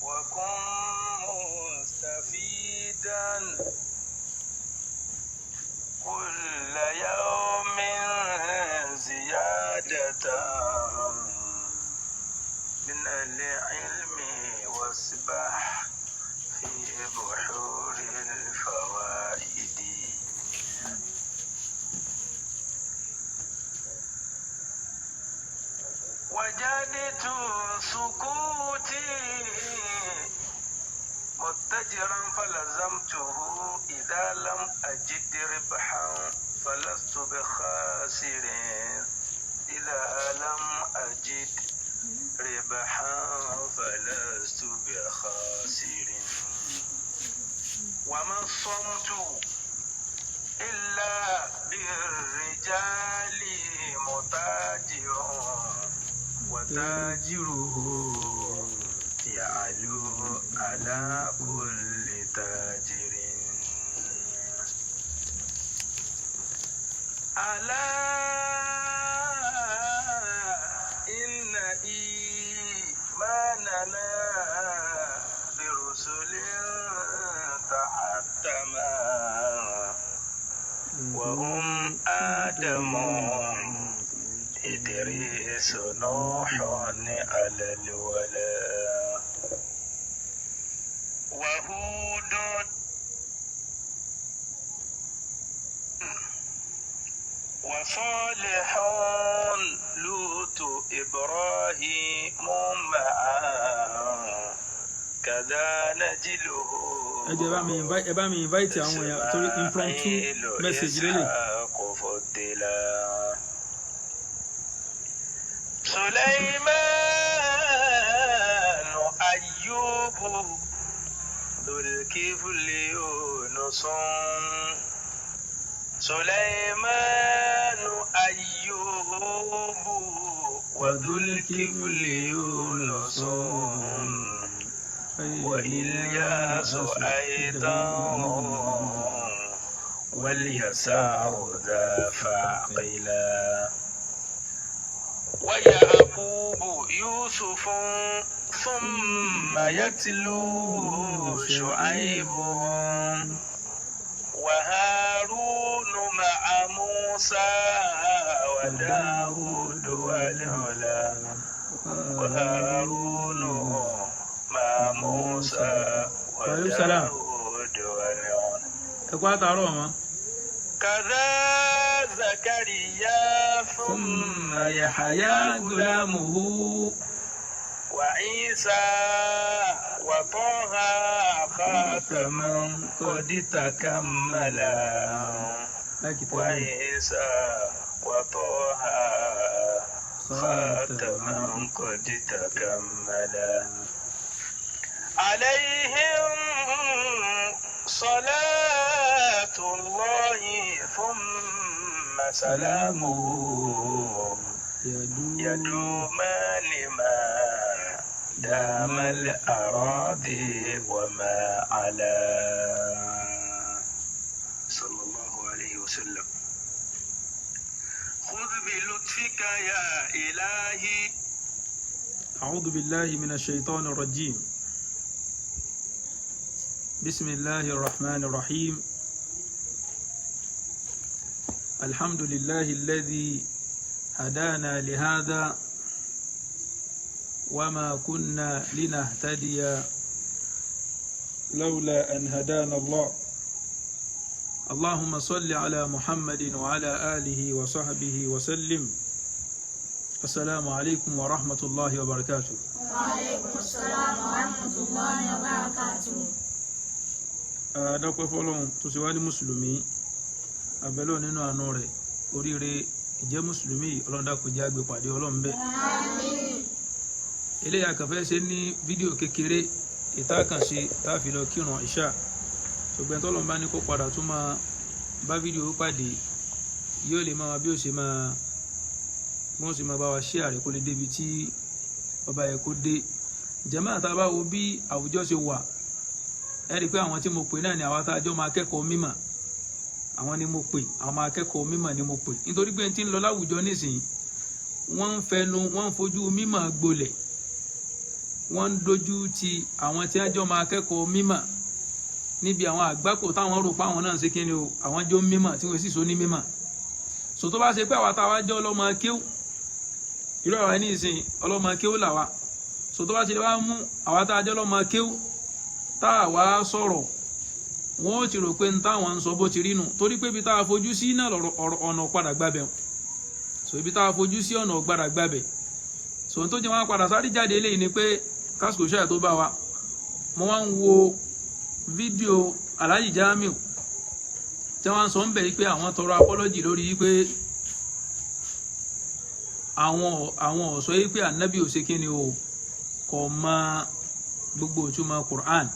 وكن مستفيدا كل يوم زيادة من العلم واسبح في بحور الفوائد وجدت سكوتي متجرا فلزمته إذا لم أجد ربحا فلست بخاسر إذا لم أجد ربحا فلست بخاسر وما الصمت إلا بالرجال متاجر وتاجره يعلو على كل تاجر ألا إن إيماننا برسل تحتما وهم آدم إدريس نوح على الولاء وهود وصالح لوط إبراهيم معا كذا نجله ẹ bá mi invite àwọn èèyàn torí impromptu message lélẹ̀. سليمان أيوب ذو الكفل يونس سليمان أيوب وذو الكفل يونس وإلياس أيضا واليسار ذا فعقلا ويعقوب يوسف ثم يتلو شعيب وهارون مع موسى وداود والعلا وهارون مع موسى وداود والعلا كذا زكريا ثم يحيى غلامه وعيسى وطه خاتما قد تكملا وعيسى وطه خاتما قد تكملا عليهم صلاة الله ثم سلامه يدومان ما دام الأراضي وما على صلى الله عليه وسلم خذ بلطفك يا إلهي. أعوذ بالله من الشيطان الرجيم. بسم الله الرحمن الرحيم. الحمد لله الذي هدانا لهذا وما كنا لنهتدي لولا أن هدانا الله. اللهم صل على محمد وعلى آله وصحبه وسلم. السلام عليكم ورحمة الله وبركاته. وعليكم السلام ورحمة الله وبركاته. adọ́pẹ́ fọ́lọ́run tó ṣe wá ní mùsùlùmí abẹ́lọ́ nínú àánú rẹ̀ oríire ìjẹ́ mùsùlùmí Ọlọ́run dákun jẹ́ àgbè pàdé Ọlọ́run bẹ́ẹ̀. eléyà kàfẹ́ ṣe ní fídíò kékeré ìtàkànṣe táàfin lọ kírun ìṣà ṣùgbọ́n tọ́lọ́run bá ní kó padà tún máa bá fídíò pàdé yóò lè máa bí ó ṣe máa bá wa ṣe àrẹ kó lè débi tí ọba yẹ kó dé. jàmáà àtàbá wo bí àwùjọ ṣe wà ẹ rí i pé àwọn tí mo pè náà ni àwọn àtàjọ máa kẹ́kọ̀ọ́ mímọ̀ àwọn ni mo pè àwọn máa kẹ́kọ̀ọ́ mímọ̀ ni mo pè nítorí pé n ti ń lọ láwùjọ nísìnyí wọ́n fojú mímọ̀ gbolẹ̀ wọ́n dojú ti àwọn tí wọ́n jọ máa kẹ́kọ̀ọ́ mímọ̀ níbi àwọn àgbákò táwọn rò pé àwọn náà ṣe kíni o àwọn jọ mímọ̀ tí wọ́n sì so ní mímọ̀ so tó bá ṣe pé àwa táwa jẹ́ ọlọ́mọ kéwú irú àwa ní ìsìn ọlọ́mọ kéwú làwa so tó bá ti wá mú àwa tá a jẹ́ ọlọ́mọ kéwú tá a wá sọ̀rọ̀ wọ́n ó ti rò pé ní táwọn ń sọ bó ti rí nù torí pé ibi tá a fojú sí náà ọ̀nà padà gbàbẹ̀ so ibi tá a fojú sí ọ̀nà padà gbàbẹ̀ so n tó jẹ́ wọn padà sáré jáde eléyìí ni pé kásìkò ṣáà tó bá wa mo wá ń wo fídíò Alhaji Jamiu tí wọ́n sọ ń bẹ̀ pé àwọn tọrọ apology lórí pé àwọn ọ̀sọ́ yìí pé ànábì ò ṣe kí ni o kò mọ gbogbo ìtumọ̀ Quran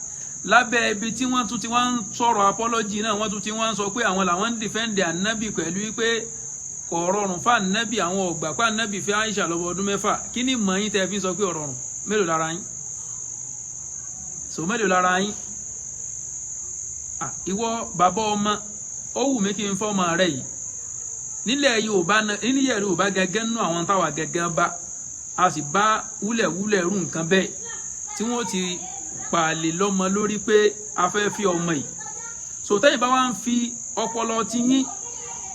lábẹ́ ibi tí wọ́n tún ti wá ń sọ̀rọ̀ apology náà wọ́n tún ti wá ń sọ pé àwọn làwọn ń defend ànábì pẹ̀lú pé kò rọrùn fún ànábì àwọn ọ̀gbà pé ànábì fi Aisha lọ́wọ́ ọdún 6 kí ni mọ̀ yín tẹ́ fi sọ pé ọ̀rọ̀rùn mélòó lára yín so mélòó lára yín ìwọ bàbá ọmọ ó wù mí kí n fọ́mọ rẹ yìí nílẹ̀ Yorùbá gẹ́gẹ́ nú àwọn táwa gẹ́gẹ́ bá a sì bá wúlẹ̀wúlẹ̀ rú nǹkan bẹ́ẹ̀ tí wọ́n ti pààlè lọ́mọ lórí pé a fẹ́ fi ọmọ yìí so tẹ́yìn bá wá ń fi ọpọlọ ti yín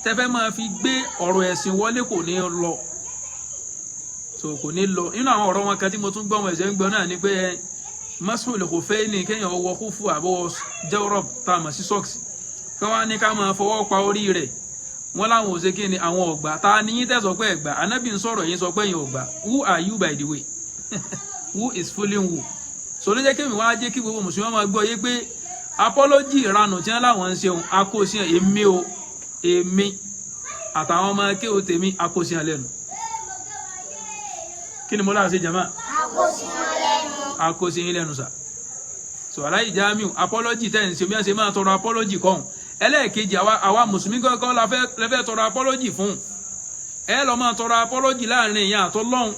tẹ́fẹ́ máa fi gbé ọ̀rọ̀ ẹ̀sìn wọlé kò ní lọ so kò ní lọ nínú àwọn ọ̀rọ̀ wọn kan tí mo tún gbọ́ wọn ẹ̀sẹ̀ ń gbọ́ náà ni pé masul kò fẹ́ ní kéèyàn ọwọ́ kúfù àbọ̀wọ̀ jẹ́wọ́rọ̀ tá a mọ̀ sí sọ́ọ̀sì kí wọ́n á ní ká máa fọwọ́ pa orí rẹ̀ wọ́n láwọn ò ṣe kí ni àwọn ọ̀gbà ta ni yín tẹ́ sọ pé ẹ̀gbà anábì ń sọ̀rọ̀ yín sọ pé yín ọ̀gbà who are you by the way who is fooling who so ló jẹ́ kí mi wá jẹ́ kí gbogbo mùsùlùmí máa gbọ́ yé pé apology ìranù tí wọ́n láwọn ń ṣeun akóṣíàn èmi àtàwọn ọmọ akéwò tèmi akóṣíàn lẹ́nu kí ni mo láà ṣe jama akóṣíàn lẹ́nu sà so Alhaji Jamiu apology tẹ́ ń ṣe bí wọ́n ṣe máa tọrọ apology kọ́hún ẹlẹ́ẹ̀kejì àwa mùsùlùmí gọ́gọ́ lẹ́fẹ́ tọrọ apology fún ẹ lọ máa tọrọ apology láàrin ìyá àtọ́lọ́hún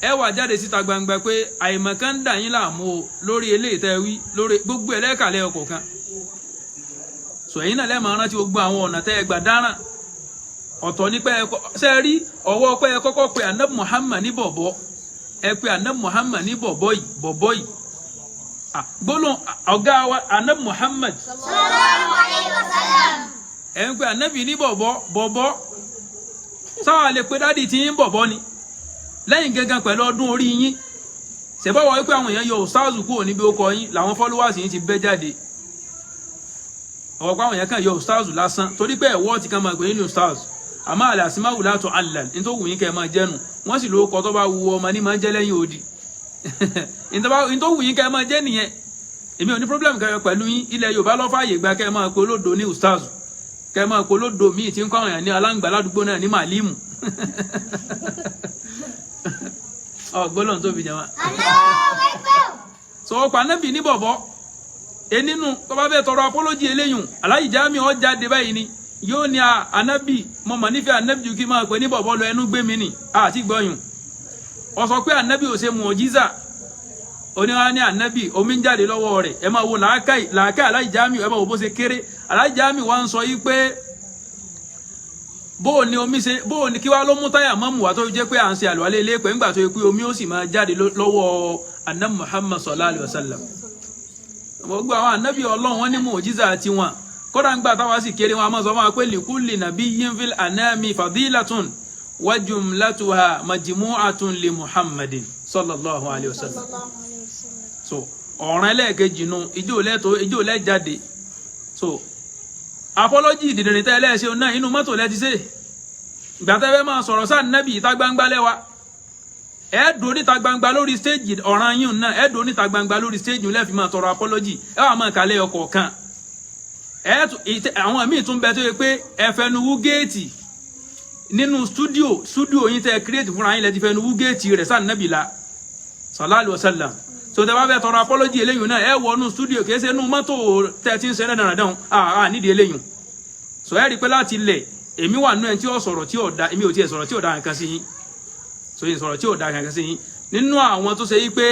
ẹ wà jáde síta gbangba pé àìmọ̀kan ń dà yín láàmú o lórí eléyìí tẹ́ wí lórí gbogbo ẹlẹ́ẹ̀kàlẹ́ ọkọ̀ kan so ẹ̀yin náà lẹ́ẹ̀mọ̀ rántí gbogbo àwọn ọ̀nà tẹ́ ẹ gbà dáràn ọ̀tọ̀ ní pé ṣe rí ọwọ́ pé ẹ kọ́kọ́ pe Ànábì Muhammad ní bọ̀bọ̀ ẹ pe Ànábì Muhammad ní bọ̀bọ̀ yìí gbólóhùn ọ̀gá wa Ànábì Muhammad sallallahu alaihi wasallam ẹ ń pe Ànábì ní bọ̀bọ̀ sáwà lè pe dádì tí yín bọ̀bọ̀ ni lẹ́yìn gẹ́gẹ́ pẹ̀lú ọdún orí yín ṣẹ̀bọ́wọ́ wípé àwọn èèyàn yọ ustazu kúrò níbi ó kọ yín làwọn followers yín ti bẹ́ jáde ọ̀pọ̀ àwọn èèyàn kan yọ ustazu lásán torí pé ẹ̀wọ́ ti kan máa gbé ní ustazu àmọ́ àlẹ́ àsìmáwù látọ̀ alẹ́ ní tó wù yín kẹ́ máa jẹ́nu wọ́n sì lówó kọ́ tó bá wu ọmọ ní máa ń jẹ́ lẹ́yìn odi ní tó wù yín kẹ́ máa jẹ́ nìyẹn èmi ò ní problem kẹ́ pẹ̀lú yín ilẹ̀ Yorùbá lọ́ fààyè gba kẹ́ máa pe olódo ní ustazu kẹ́ máa pe olódo míì tí ń kọ́ àwọn èèyàn ní aláǹgbá ládùúgbò náà ní màlímù ọgbọ́lọ́n tó fi jẹ́ wọn. so ọ̀pọ̀ Ànábì ní bọ̀bọ̀ nínú tó bá fẹ́ tọrọ apology eléyùn Alhaji Jamiu ó jáde báyìí ni yóò ní Ànábì mo mọ̀ nífẹ̀ẹ́ Ànábì ju kí máa pè ní bọ̀bọ̀ lọ ẹnu gbé mi nì àti gbọ́yùn ó sọ pé Ànábì ò ṣe mùjíza oníwá ní Ànábì omi ń jáde lọ́wọ́ rẹ̀ ẹ máa wo làákàì Alhaji Jamiu ẹ máa wo bó ṣe kéré Alhaji Jamiu wá ń sọ yí pé bóò ni omi ṣe bóò ni kí wá ló mú táyà mọ́mù wá tó jẹ́ pé à ń ṣe àlùwalé ilé pẹ̀ ńgbà tó yẹ pé omi ó sì máa jáde lọ́wọ́ Ànábì Muhammad sallallahu alaihi wasallam gbogbo àwọn Ànábì Ọlọ́run wọn ní mùjíza tiwọn kódà ń gbà táwa sì kéré wọn a máa sọ máa pé likulli nabiyyin fil anami fadilatun wa jumlatuha majmu'atun li Muhammadin sallallahu alaihi wasallam so ọ̀ràn ẹlẹ́ẹ̀kejì nu ijó lẹ́jáde so apology ìdìdìrín tẹ́ ẹlẹ́ẹ̀ṣẹ́ náà inú mọ́tò lẹ́ti ṣe ìgbàtẹ́fẹ́ máa sọ̀rọ̀ sáà nẹ́bì ìta gbangba lẹ́wà ẹ̀ẹ́dùn níta gbangba lórí stage ọ̀ràn yìí náà ẹ̀ẹ́dùn níta gbangba lórí stage lẹ́fì máa tọrọ apology ẹ wà máa kàlẹ́ ọkọ̀ kan àwọn míì tún bẹ tó yẹ pé ẹfẹnuwú géètì nínú studio yín tẹ́ create fúnra yín lẹ́ti fẹnuwú géètì rẹ̀ sáà nẹ́bì la sallallahu alaihi wasallam so tẹ́ bá fẹ́ tọrọ apology eléyìí náà ẹ wọnú studio kìí ṣe inú mọ́tò tẹ́ ti ń ṣe dáadáa nídìí eléyìí so ẹ rí i pé láti ilẹ̀ èmi wà nínú ẹni tí ó sọ̀rọ̀ tí ò da èmi ò tiẹ̀ sọ̀rọ̀ tí ò da nǹkan sí yín so yìí sọ̀rọ̀ tí ò da nǹkan sí yín nínú àwọn tó ṣe yí pé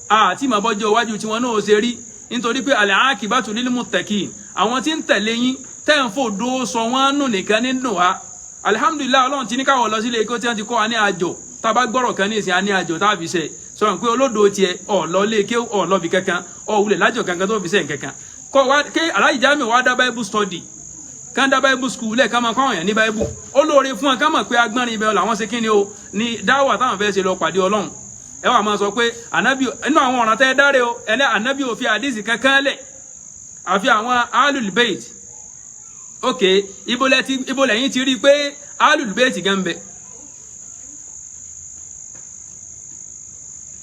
àti ìmọ̀bọ́jọ́ iwájú tí wọn náà ṣe rí nítorí pé al-aqibatu lil-muttaqin àwọn tí ń tẹ̀lé yín tẹ́ ń fòdó sọ wọ́n nù nìkan nínú wa alhamdulillah Ọlọ́run ti ní káwọ̀ lọ sílé ikú tí wọ́n ti kọ́ wa ní àjò tá bá gbọ́rọ̀ kan ní ìsìn á ní àjọ tá fi ṣe sọ̀rọ̀ pé olódo tiẹ̀ ọ̀ lọ lé ké ọ̀ lọ bí kankan ọ̀ wulẹ̀ lájọ kankan tó fi ṣe kankan kọ́ wa ké Alhaji Jamiu wá dá Bible study kan dá Bible school lẹ̀ ká máa kọ́ àwọn èèyàn ní Bible ó lóore fún wọn ká mọ̀ pé agbọ́nrin ibẹ̀ làwọn ṣe kí ni o ní dáwà táwọn fẹ́ ṣe lọ pàdé Ọlọ́run ẹ wà máa sọ pé ànábì inú àwọn ọ̀ràn tẹ́ dáre o ẹlẹ́ ànábì ò fi àdísì kankan lẹ̀ àfi àwọn Ahlul Bayt ok ibo lẹ́yìn ti rí pé Ahlul Bayt gan bẹ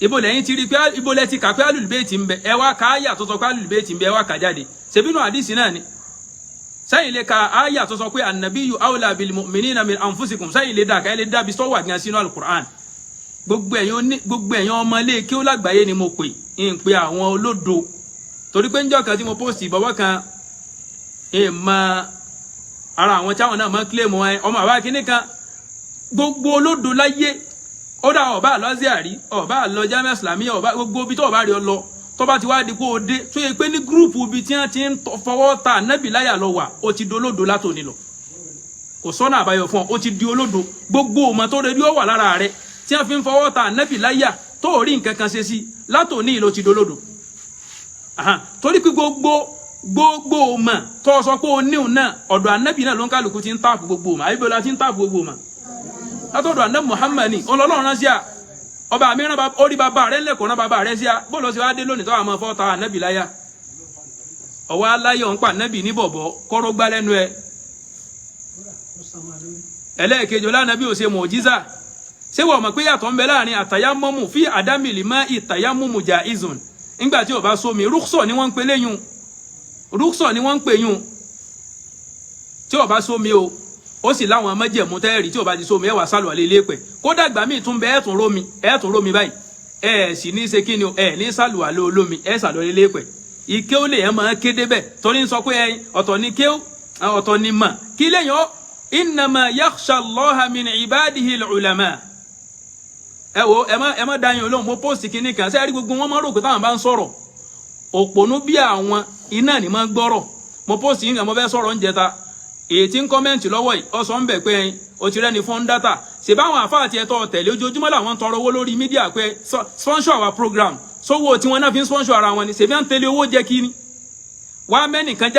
ibo lẹ́yìn ti rí pé ibo lẹ́ ti kà pé Ahlul Bayt ń bẹ ẹ wá ka àyà tó sọ pé Ahlul Bayt ń bẹ ẹ wá kà jáde ṣebínú àdísì náà ni sẹ́yìn lè ka àyà tó sọ pé annabiyyu awla bil mu'minina min anfusikum sẹ́yìn lè dà ká ẹ lè dàbí sọ́wọ́ àgbà sínú al-Qur'an gbogbo ẹ̀yin ọmọ ilé kí ó lágbàáyé ni mo pè ń pe àwọn olódo torí pé njọ́ kan tí mo post bàbá kan èèmọ̀ ara àwọn táwọn náà máa ń claim wọn ọmọ àbá kínní kan gbogbo olódo láyé ó dá ọba àlọ́sí àrí ọba àlọ́ Jamiu Islamiyya ọba gbogbo ibi tó ọba rí ọ lọ tó bá ti wá di kó o dé tó yẹ pé ní gúrùpù ibi tí wọ́n ti ń fọwọ́ ta nábì láyà lọ wà ó ti di olódo látòní lọ kò sọ́nà àbáyọ fún ọ ó ti di olódo gbogbo ọmọ tó rẹ ó wà lára rẹ tí wọ́n fi ń fọwọ́ ta nábì láyà tó rí nǹkan kan ṣe sí látòní ló ti dolódo torí pé gbogbo ọmọ tó sọ pé o níhùn náà ọ̀dọ̀ ànábì náà ló ń kálukú ti ń tààpù gbogbo ọmọ àyíbọ̀lá ti ń tààpù gbogbo ọmọ látọ̀dọ̀ ànábì Muhammad ní ọlọ́run rán sí à ọba mìíràn orí bàbá rẹ̀ lẹ́kọ̀ọ́ náà bàbá rẹ̀ sí à bó lọ sí wá dé lónìí tó wà máa fọ́ ta ànábì láyà ọwọ́ aláyọ̀ ń pa ànábì ní bọ̀bọ̀ kọ́rọ́ gbá lẹ́nu ẹ ẹlẹ́ẹ̀kejì ọlànàbì ò ṣe mọ̀jísà ṣé wọ́n mọ̀ pé yàtọ̀ ń bẹ láàrin àtàyámọ́mù fi àdámìlì má ìtàyámọ́mù jà ìzùn nígbà tí ó bá sómi rúksọ̀ ni wọ́n ń pè léyùn rúksọ̀ ni wọ́n ń pè yùn tí ó bá sómi o ó sì láwọn májẹ̀mú tẹ́ẹ̀rì tí ó bá ti sómi ẹ wá sálù àlè ilé pẹ̀ kódà gbà míì tún bẹ ẹ̀tún rómi báyìí ẹ sì ní ṣe kíni o ẹ ní sálù àlè olómi ẹ sàlọ ilé pẹ̀ ike ó lè yẹn máa kéde bẹ́ẹ̀ torí ń sọ pé ẹyin ọ̀tọ̀ ni ké ọ̀tọ̀ ni mà kí lẹ́yìn ó innama yakhsha Allaha min ibadihi al-ulama ẹ wo ẹ má dáyìn olóhùn mo post kìíní kan sẹ́ẹ̀rí gbogbo wọn máa rò pé táwọn bá ń sọ̀rọ̀ òpònú bí àwọn iná ni máa ń gbọ́rọ̀ mo post yìí kan mo fẹ́ sọ̀rọ̀ ń jẹta èyí tí ń kọ́mẹ́ǹtì lọ́wọ́ yìí ọ sọ ń bẹ̀ pé ẹyin o ti rẹ́ni fún data ṣe báwọn àfáà tiẹ̀ tọ́ tẹ̀lé ojoojúmọ́ làwọn ń tọrọ owó lórí mídíà pé sponsor our program sówó tí wọn náà fi ń sponsor ara wọn ni ṣèbí à ń tẹ̀lé owó jẹ́ kí ni wá mẹ́nìkan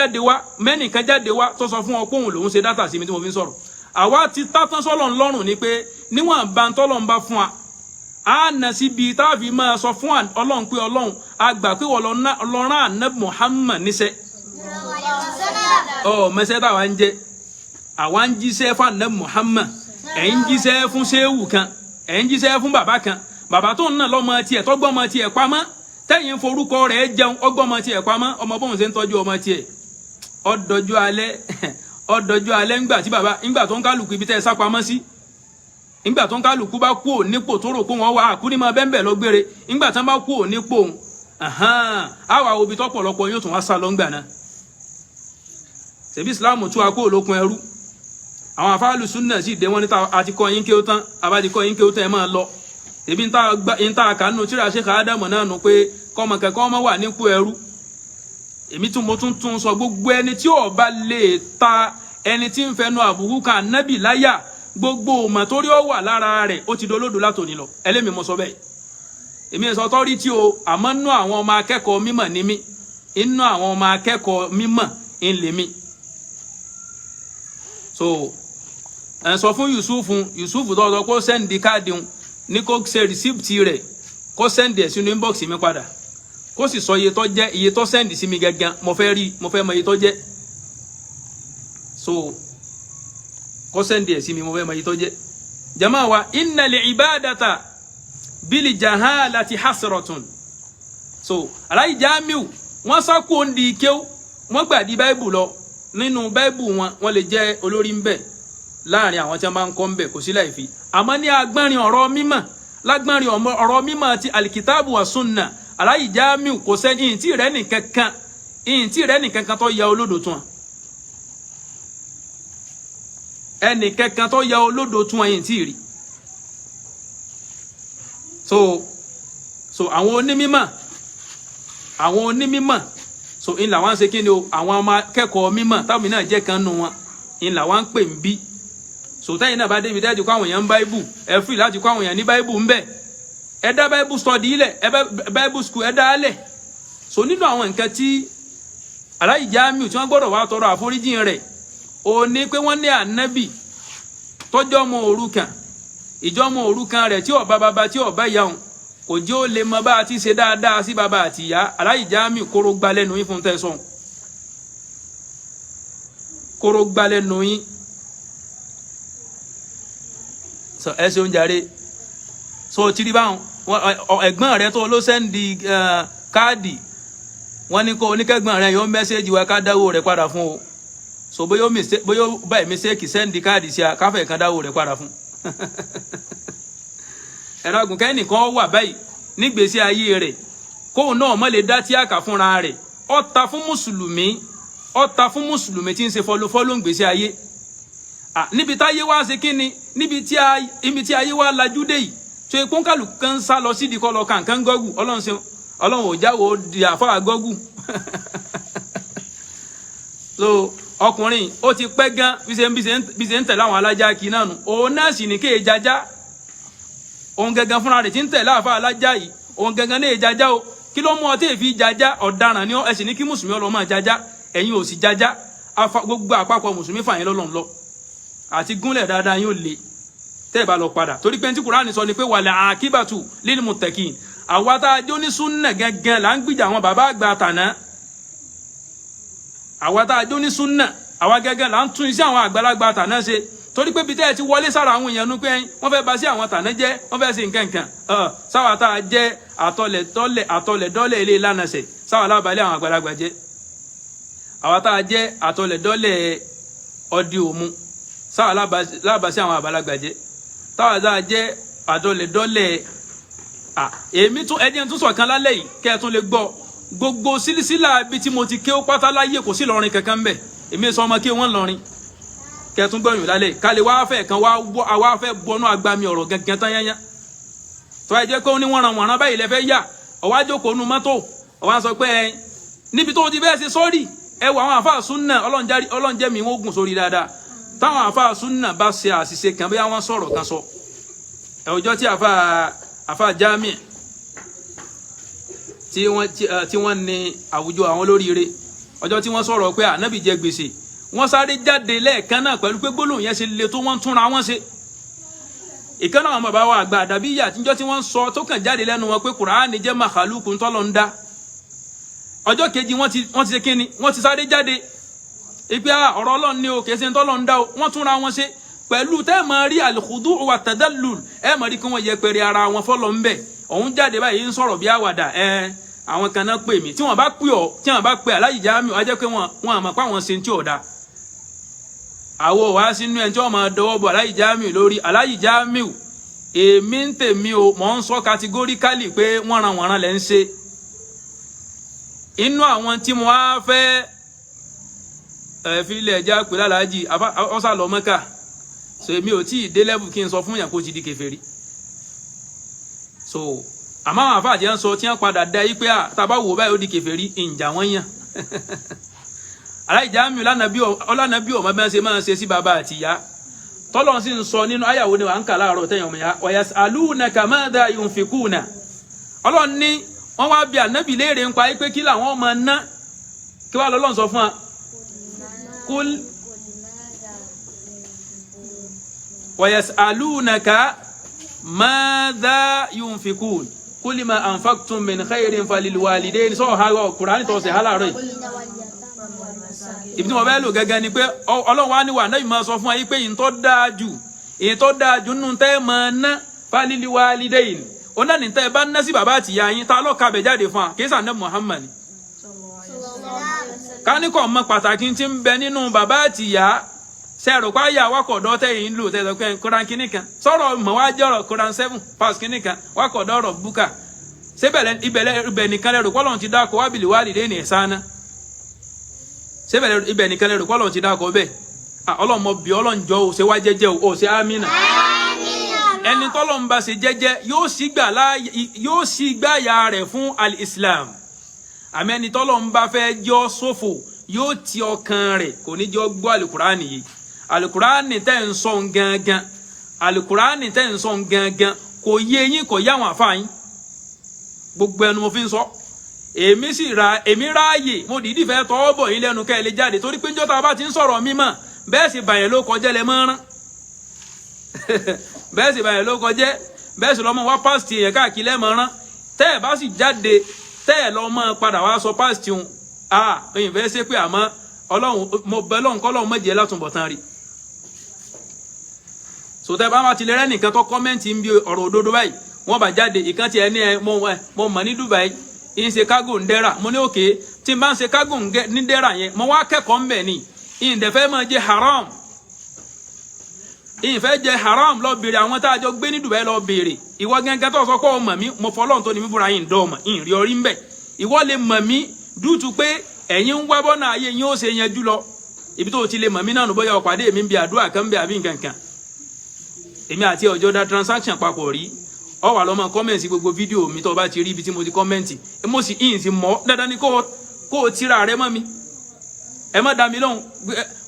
jáde wá tó sọ fún ọ pé òun lòún ṣe data sí mi tí mo fi ń sọ̀rọ̀ àwa ti tátán sọ́lọ̀ ńlọ́rùn ni pé níwọ̀n bá ń tọ́lọ̀ ń bá fún wa a nà síbi táàfin máa sọ fún Ọlọ́run pé Ọlọ́run àgbà pé ọlọ́run ànábì Muhammad níṣẹ́ ọ mẹsẹ̀ táwa ń jẹ́ àwa ń jíṣẹ́ fún ànábì Muhammad ẹ̀ ń jíṣẹ́ fún ṣéwù kan ẹ̀ ń jíṣẹ́ fún bàbá kan bàbá tó ń nà lọ́mọ tiẹ̀ tọ́gbọ́mọ tiẹ̀ pamọ́ tẹ́yìn forúkọ rẹ̀ jẹun ọgbọ́mọ tiẹ̀ pamọ́ ọmọ bóun ṣe ń tọ́jú ọmọ tiẹ̀ ọdọjú alẹ́ ńgbà tó ń kálukú ibi tẹ́ ẹ sá pamọ́ sí ńgbà tó ń kálukú bá kú ònípò tó rò pé wọ́n wá àkúrí máa bẹ́ẹ̀ lọ gbére ńgbà tán bá kú ònípò àwa òbí tọ́pọ̀lọpọ̀ yóò tún wá sá lọ ńgbà náà ṣebí Islam tú akó olókun ẹrú àwọn afáàlù súnà sì dé wọn níta àti kọ́ yín kéwú tán àbájí kọ́ yín kéwú tán ẹ máa lọ ebi ń ta àkànnù tíra Sheikh Adamu náà nù pé kọ́mọ kẹ́kọ́ ọmọ wà nípò ẹrú èmi tún mo tún sọ gbogbo ẹni tí ó bá lè ta ẹni tí ń fẹnu àbùkù kan nábì láyà gbogbo ọmọ torí ó wà lára rẹ̀ ó ti dolódo látòní lọ ẹlẹ́mìí mo sọ bẹ́ẹ̀ èmi sọ tọ́rí tí o àmọ́ nú àwọn ọmọ akẹ́kọ̀ọ́ mímọ̀ ní mí inú àwọn ọmọ akẹ́kọ̀ọ́ mímọ̀ ń lè mí so ẹ̀ sọ fún Yusuf tó sọ pé ó sẹ́ndì káàdì ń ní kó ṣe receipt rẹ̀ kó sẹ́ndì ẹ̀ sínú inbox mi padà kó sì sọ iye tó jẹ́ iye tó sẹ́ndì sí mi gangan mo fẹ́ mọ iye tó jẹ́ so kó sẹ́ndì ẹ̀ sí mi mo fẹ́ mọ iye tó jẹ́ jama wa inna li ibadata bili jahalati hasratun so Alhaji Jamiu wọ́n sá kó ń di kéw wọ́n gbà di báìbù lọ nínú báìbù wọ́n lè jẹ́ olórí ń bẹ̀ láàrin àwọn tí wọ́n bá ń kọ́ ń bẹ̀ kò sí láì fi àmọ́ ní agbọ́nrin ọ̀rọ̀ mímọ̀ lágbọ́nrin ọ̀rọ̀ mímọ̀ ti alikitabu wa sunna Alhaji Jamiu kò sẹ́ni ìyìntì rẹ̀ nìkankan tó ya olódò tún ẹnì kankan tó ya olódò tún ìyìntì rí so àwọn onímímọ̀ so in làwọn ṣe kí ni o àwọn ọmọ akẹ́kọ̀ọ́ mímọ̀ táwọn náà jẹ́ kan nù wọn in làwọn ń pè ń bí so tẹ́yìn náà bá débi tẹ́jú kó àwọn èèyàn ń Bible ẹ free láti kó àwọn èèyàn ní Bible ń bẹ̀ ẹ dá Bible study ilẹ̀ ẹ Bible school ẹ dá lẹ̀ so nínú àwọn nǹkan tí Alhaji Jamiu tí wọ́n gbọ́dọ̀ wá tọrọ àforíjìn rẹ̀ ó ní pé wọ́n ní ànábì tọ́jọ́ ọmọ òrukàn ìjọmọ òrukàn rẹ̀ tí ó bá bàbá tí ó bá ìyá òun kò jẹ́ ó lè mọ bá a ti ṣe dáadáa sí bàbá àti ìyá Alhaji Jamiu kóró gbá lẹ́nu yín fún tẹ̀sán kóró gbá lẹ́nu yín so ẹ ṣe oúnjẹ rẹ so tìrì báwọn ẹ̀gbọ́n rẹ̀ tó ló sẹ́ndì káàdì wọ́n ní kó oníkẹ́gbọ́n rẹ̀ yóò mẹ́sẹ́jì wa ká dáwó rẹ̀ padà fún o so bóyá báyìí mistake sẹ́ndì káàdì sí a káfẹ́ kan dáwó rẹ̀ padà fún ẹ̀rọ àgùn kẹ́nìkan wà báyìí nígbèsí ayé rẹ̀ kóun náà mọ́ lè dá tíákà fúnra rẹ̀ ó ta fún mùsùlùmí tí ń ṣe fọlọ́fọlọ́ ń gbèsè ayé níbi táyé wá ṣe kí ni níbi tí ayé wá lajú dé yìí tó ikú kálukú kan sá lọ sídìí kọ́ lọ kàǹkàn gọ́gù ọlọ́run ò jáwọ́ di àfáà gọ́gù so ọkùnrin ó ti pẹ́ gan bí ṣe ń tẹ̀lé àwọn alájà kì náà nù òun náà sì ní kéè jájá òun gangan fúnra rẹ̀ tí ń tẹ̀lé àfáà alájà yìí òun gangan ní èjájá o kí ló mú ọ tí èfi jájá ọ̀daràn ni ẹ sì ní kí mùsùlùmí ọlọ́mọ jájá ẹ̀yin ò sì jájá gbogbo àpapọ̀ mùsùlùmí fàyín lọ́lọ́run lọ àti gúnlẹ̀ dáadáa yóò le tẹ́ ẹ̀ bá lọ padà torí pé tí Kùránì sọ ni pé wal aqibatu lil muttaqin àwa tá a jó ní súnnà gẹ́gẹ́ là ń gbìjà àwọn bàbá àgbà tàná àwa tá a jó ní súnnà àwa gẹ́gẹ́ là ń tún iṣẹ́ àwọn àgbàlagbà tàná ṣe torí pé bíi tẹ́ ẹ ti wọlé sára àwọn èèyàn nu pé wọ́n fẹ́ bà sí àwọn tàná jẹ́ wọ́n fẹ́ ṣe nǹkan sáwà tá a jẹ́ àtọlẹ̀dọ́lẹ̀ ilé ìlànà ṣẹ̀ sáwà lábàálẹ̀ àwọn àgbàlagbà jẹ́ àwa tá a jẹ́ àtọlẹ̀dọ́lẹ̀ ọdí òmu sáwà lábàásí àwọn àgbàlagbà jẹ́ táwa tá a jẹ́ àtọlẹ̀dọ́lẹ̀ èmi tún ẹni tún sọ̀kan lálẹ́ yìí kẹ́ ẹ tún lè gbọ́ gbogbo sílísílà bíi tí mo ti ké ó pátá láyé kò sí lọrin kankan mbẹ èmi sọ ọmọ kí wọ́n lọrin kẹ́ ẹ tún gbọ́yìn lálẹ́ kálí wá fẹ́ kan wá fẹ́ bọnú agbami ọ̀rọ̀ gẹ́gẹ́ tán yányá tó ẹ jẹ́ pé ó ní wọ́n ran wọ̀nrán báyìí lẹ́fẹ́ yà ọwá jókòó nu mọ́tò ọwá sọ pé ẹ níbi tó ti bẹ́ẹ̀ ṣe sọ́ọ̀rì ẹ wọ àwọn àfáà súnnà ọlọ́njẹ́ mi wọ́n gùn sórí dáadáa táwọn àfáà súnnà bá ṣe àṣìṣe kan bí wọ́n sọ̀rọ̀ kan sọ ẹ ọjọ́ tí àfáà Jami tí wọ́n ní àwùjọ àwọn olóríire ọjọ́ tí wọ́n sọ̀rọ̀ pé ànábì jẹ gbèsè wọ́n sáré jáde lẹ́ẹ̀kan náà pẹ̀lú pé gbólóhùn yẹn ṣe le tó wọ́n túnra wọ́n ṣe ìkan náà àwọn bàbá wa àgbà àdàbí ìyà tíjọ́ tí wọ́n sọ tó kàn jáde lẹ́nu wọn pé Kùránì jẹ́ màkàlùkù ńtọ́lọ́ ń dá ọjọ́ kejì wọ́n ti ṣe kíni wọ́n ti sáré jáde ìpè ọ̀rọ̀ Ọlọ́run ni o kìí ṣe ńtọ́lọ́ ń dá o wọ́n túnra wọn ṣe pẹ̀lú tẹ́ mọ̀ rí al-khudu' wa tadallul ẹ mọ̀ rí kí wọ́n yẹpẹrẹ ara wọn fọ́lọ́ ń bẹ̀ òun jáde báyìí ń sọ̀rọ̀ bí àwàdà àwọn kan náà pè mí tí wọ́n bá pè ọ́ tí wọ́n bá pè Alhaji Jamiu á jẹ́ pé wọ́n àmọ́ pé àwọn ṣe ń tí ò da àwọ̀ wá sínú ẹni tí wọ́n máa dọwọ́ bọ̀ Alhaji Jamiu lórí Alhaji Jamiu èmi ń tèmi o mọ̀ ń sọ categorically pé wọ́n ran wọ̀nran lẹ́ ń ṣe inú àwọn tí mo á fẹ́ fi ilẹ̀ ẹja pè lálàájì ọ̀sà lọ Mẹ́kà so èmi ò tí ì dé level kí n sọ fún yàn kó ti di kèfèrí so àmọ́ àwọn àfáàjẹ́ ń sọ tí wọ́n padà dá yí pé tàbá wò báyìí ó di kèfèrí ìjà wọ́n yàn Alhaji Jamiu ọlànàbí ọmọ bí wọ́n ṣe máa ṣe sí bàbá àti ìyá tọ́lọ́n sì ń sọ nínú àyàwó ni wà ń kà láàárọ̀ tẹ̀yàn ọmọ ya wa yas'alunaka madha yunfikuna Ọlọ́run ní wọ́n wá bí ànábì léèrè ń pa pé kí làwọn ọmọ ná kí wàá lọ́lọ́run sọ fún wa kul wa yas'alunaka madha yunfikun kul ma anfaqtum min khairin falil walidayn sọ ha Kùránì tó ṣe halaro ibi tí mo bẹ́ẹ̀ lò gẹ́gẹ́ ni pé Ọlọ́run wá ní wà náà ìmọ̀ sọ fún ayé pé èyí tó dáa jù nínú tẹ́ mọ̀ ná falil walidayn ó náà ní tẹ́ bá ná sí bàbá àti ìyá yín ta ló ka bẹ̀ jáde fún wa kì í sànẹ́ Muhammad ká ní kò mọ pàtàkì tí ń bẹ nínú bàbá àti ìyá sẹ́rù pa yà wákọ̀dọ́ tẹ̀yìn lò tẹ̀sán pé Quran kìíní kan sọ̀rọ̀ mọ̀ wá jọ̀rọ̀ Quran 7 pass kìíní kan wákọ̀dọ́ ọ̀rọ̀ búkà sébẹ̀lẹ̀ ibẹ̀ nìkan lẹ́rù pọ́lọ́n ti dákọ̀ wábìlì wálìdé ní ẹ̀sánná sébẹ̀lẹ̀ ibẹ̀ nìkan lẹ́rù pọ́lọ́n ti dákọ̀ bẹ́ẹ̀ ọlọ́mọ bí ọlọ́njọ́ ò ṣe wá jẹ́jẹ́ ò ṣe ámínà ẹni tọ́lọ́n bá ṣe jẹ́jẹ́ yóò sì gbáyà rẹ̀ fún al-Islam àmì ẹni tọ́lọ́n bá fẹ́ jọ́ sófò yóò ti ọkàn rẹ̀ kò ní jọ gbọ́ àlùkùránì yìí alukurani tẹ́ ń sọ gangan alukurani tẹ́ ń sọ gangan kò yé yín kò yá àwọn àfáà yín gbogbo ẹnu mo fi ń sọ èmi ráàyè mo dìídì fẹ́ tọwọ́ bọ̀ yín lẹ́nu kẹ́ ẹ lè jáde torí pé njọ́ta bá ti ń sọ̀rọ̀ mímọ́ bẹ́ẹ̀ sì bàyẹ̀ ló kọjẹ́ lẹ mọ́rán bẹ́ẹ̀ sì bàyẹ̀ ló kọjẹ́ bẹ́ẹ̀ sì lọ́mọ wá pásítì èèyàn káàkiri lẹ́mọ̀ràn tẹ́ ẹ̀ bá sì jáde tẹ́ ẹ̀ lọ́mọ padà wá sọ pásítì òun èyàn fẹ́ ṣe pé àmọ́ ọlọ́run mo bẹ lọ́run kọ́ lọ́run mọ̀jẹ̀ látúnbọ̀tán rí sòtẹ́ bá wà tilẹ̀ rẹ́ nìkan tó kọ́mẹ́ǹtì ń bi ọ̀rọ̀ òdodo báyìí wọ́n bá jáde ìkan tiẹ̀ ní ẹ mo mọ̀ ní Dubai ń ṣe kágò ń dẹ́ra mo ní òkè tí n bá ń ṣe kágò ní dẹ́ra yẹn mo wá kẹ́kọ̀ọ́ ń bẹ̀ ni ìǹdẹ̀fẹ́ máa jẹ haram ìfẹ́ jẹ haram lọ bèrè àwọn tá a jọ gbé ní Dubai lọ bèrè ìwọ gẹ́gẹ́ tó sọ pé ọ mọ̀ mí mo fọlọ́run tó ní mí búra yìí ń dọ́ ọmọ ìrìn orí ń bẹ̀ ìwọ lè mọ̀ mí dútù pé ẹ̀yin ń wá bọ́nà ayé yín ó ṣe yanjú lọ ibi tó ti lè mọ̀ mí náà bóyá ọ̀pàdé mi ń bi àdúrà kan ń bẹ àbí nǹkankan èmi àti ọjọ́ da transaction papọ̀ rí ọ wà lọ́mọ kọ́mẹ̀ntì gbogbo fídíò mi tó bá ti rí ibi tí mo ti kọ́mẹ̀ntì mo sì ìyìn sí mọ́ dandan ni kó o tira rẹ mọ́ mi ẹ má dá mi lóhùn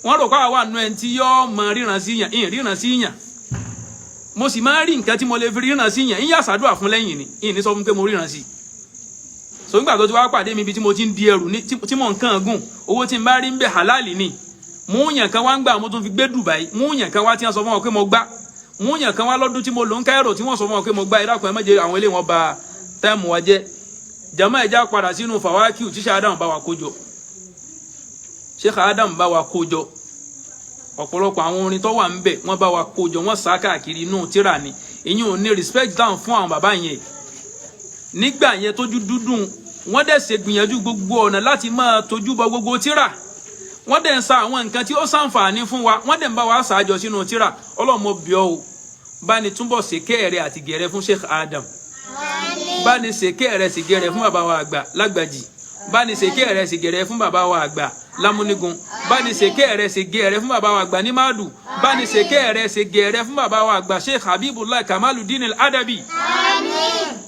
wọ́n rò káwá wà nù ẹ̀ tí yọ́ mọ ríran sí yàn ìyìn ríran sí yàn mo sì máa ń rí nǹkan tí mo lè fi ríran sí yàn ìyìn àṣàdúrà fún lẹ́yìn ni ìyìn ní sọ fún pé mo ríran sí so nígbà tó ti wá pàdé mi ibi tí mo ti ń di ẹrù tí mo nǹkan gùn owó tí n bá rí ń bẹ halali ni mú yàn kan wá ń gbà mo tún fi gbé Dubai mú yàn kan wá tí wọ́n sọ fún wọn pé mo gbá mú yàn kan wá lọ́dún tí mo lò ń Cairo tí wọ́n sọ fún wọn pé mo gbá ìdákùn ẹ má jẹ́ àwọn ilé wọn ba táìmù wa jẹ́ jama ẹja padà sínú fàwákìú tí Sheikh Adam bá wa kójọ Sheikh Adam bá wa kójọ ọ̀pọ̀lọpọ̀ àwọn orin tó wà ń bẹ̀ wọ́n bá wa kójọ wọ́n sá káàkiri inú tíra ni ìyẹn ò ní respect down fún àwọn bàbá yẹn nígbà yẹn tójú dúdùn wọ́n dẹ̀ ṣe gbìyànjú gbogbo ọ̀nà láti máa tójú bọ gbogbo tíra wọ́n dẹ̀ ń sa àwọn nǹkan tí ó ṣàǹfààní fún wa wọ́n dẹ̀ ń bá wa ṣàjọ sínú tíra ọlọ́mọ bíọ́ o bá ní túnbọ̀ ṣèké rẹ̀ àti gẹ̀rẹ́ fún Sheikh Adam bá ní ṣèké rẹ̀ sì gẹ̀rẹ́ fún bàbá wa àgbà lágbàjì bá ní ṣèké rẹ̀ sì gẹ̀rẹ́ fún bàbá wa àgbà lámúnigun bá ní ṣèké rẹ̀ sì gẹ̀rẹ́ fún bàbá wa àgbà ní Madu bá ní ṣèké rẹ̀ sì gẹ̀rẹ́ fún bàbá wa àgbà Sheikh Habibullah Kamaluddin Al-Adabi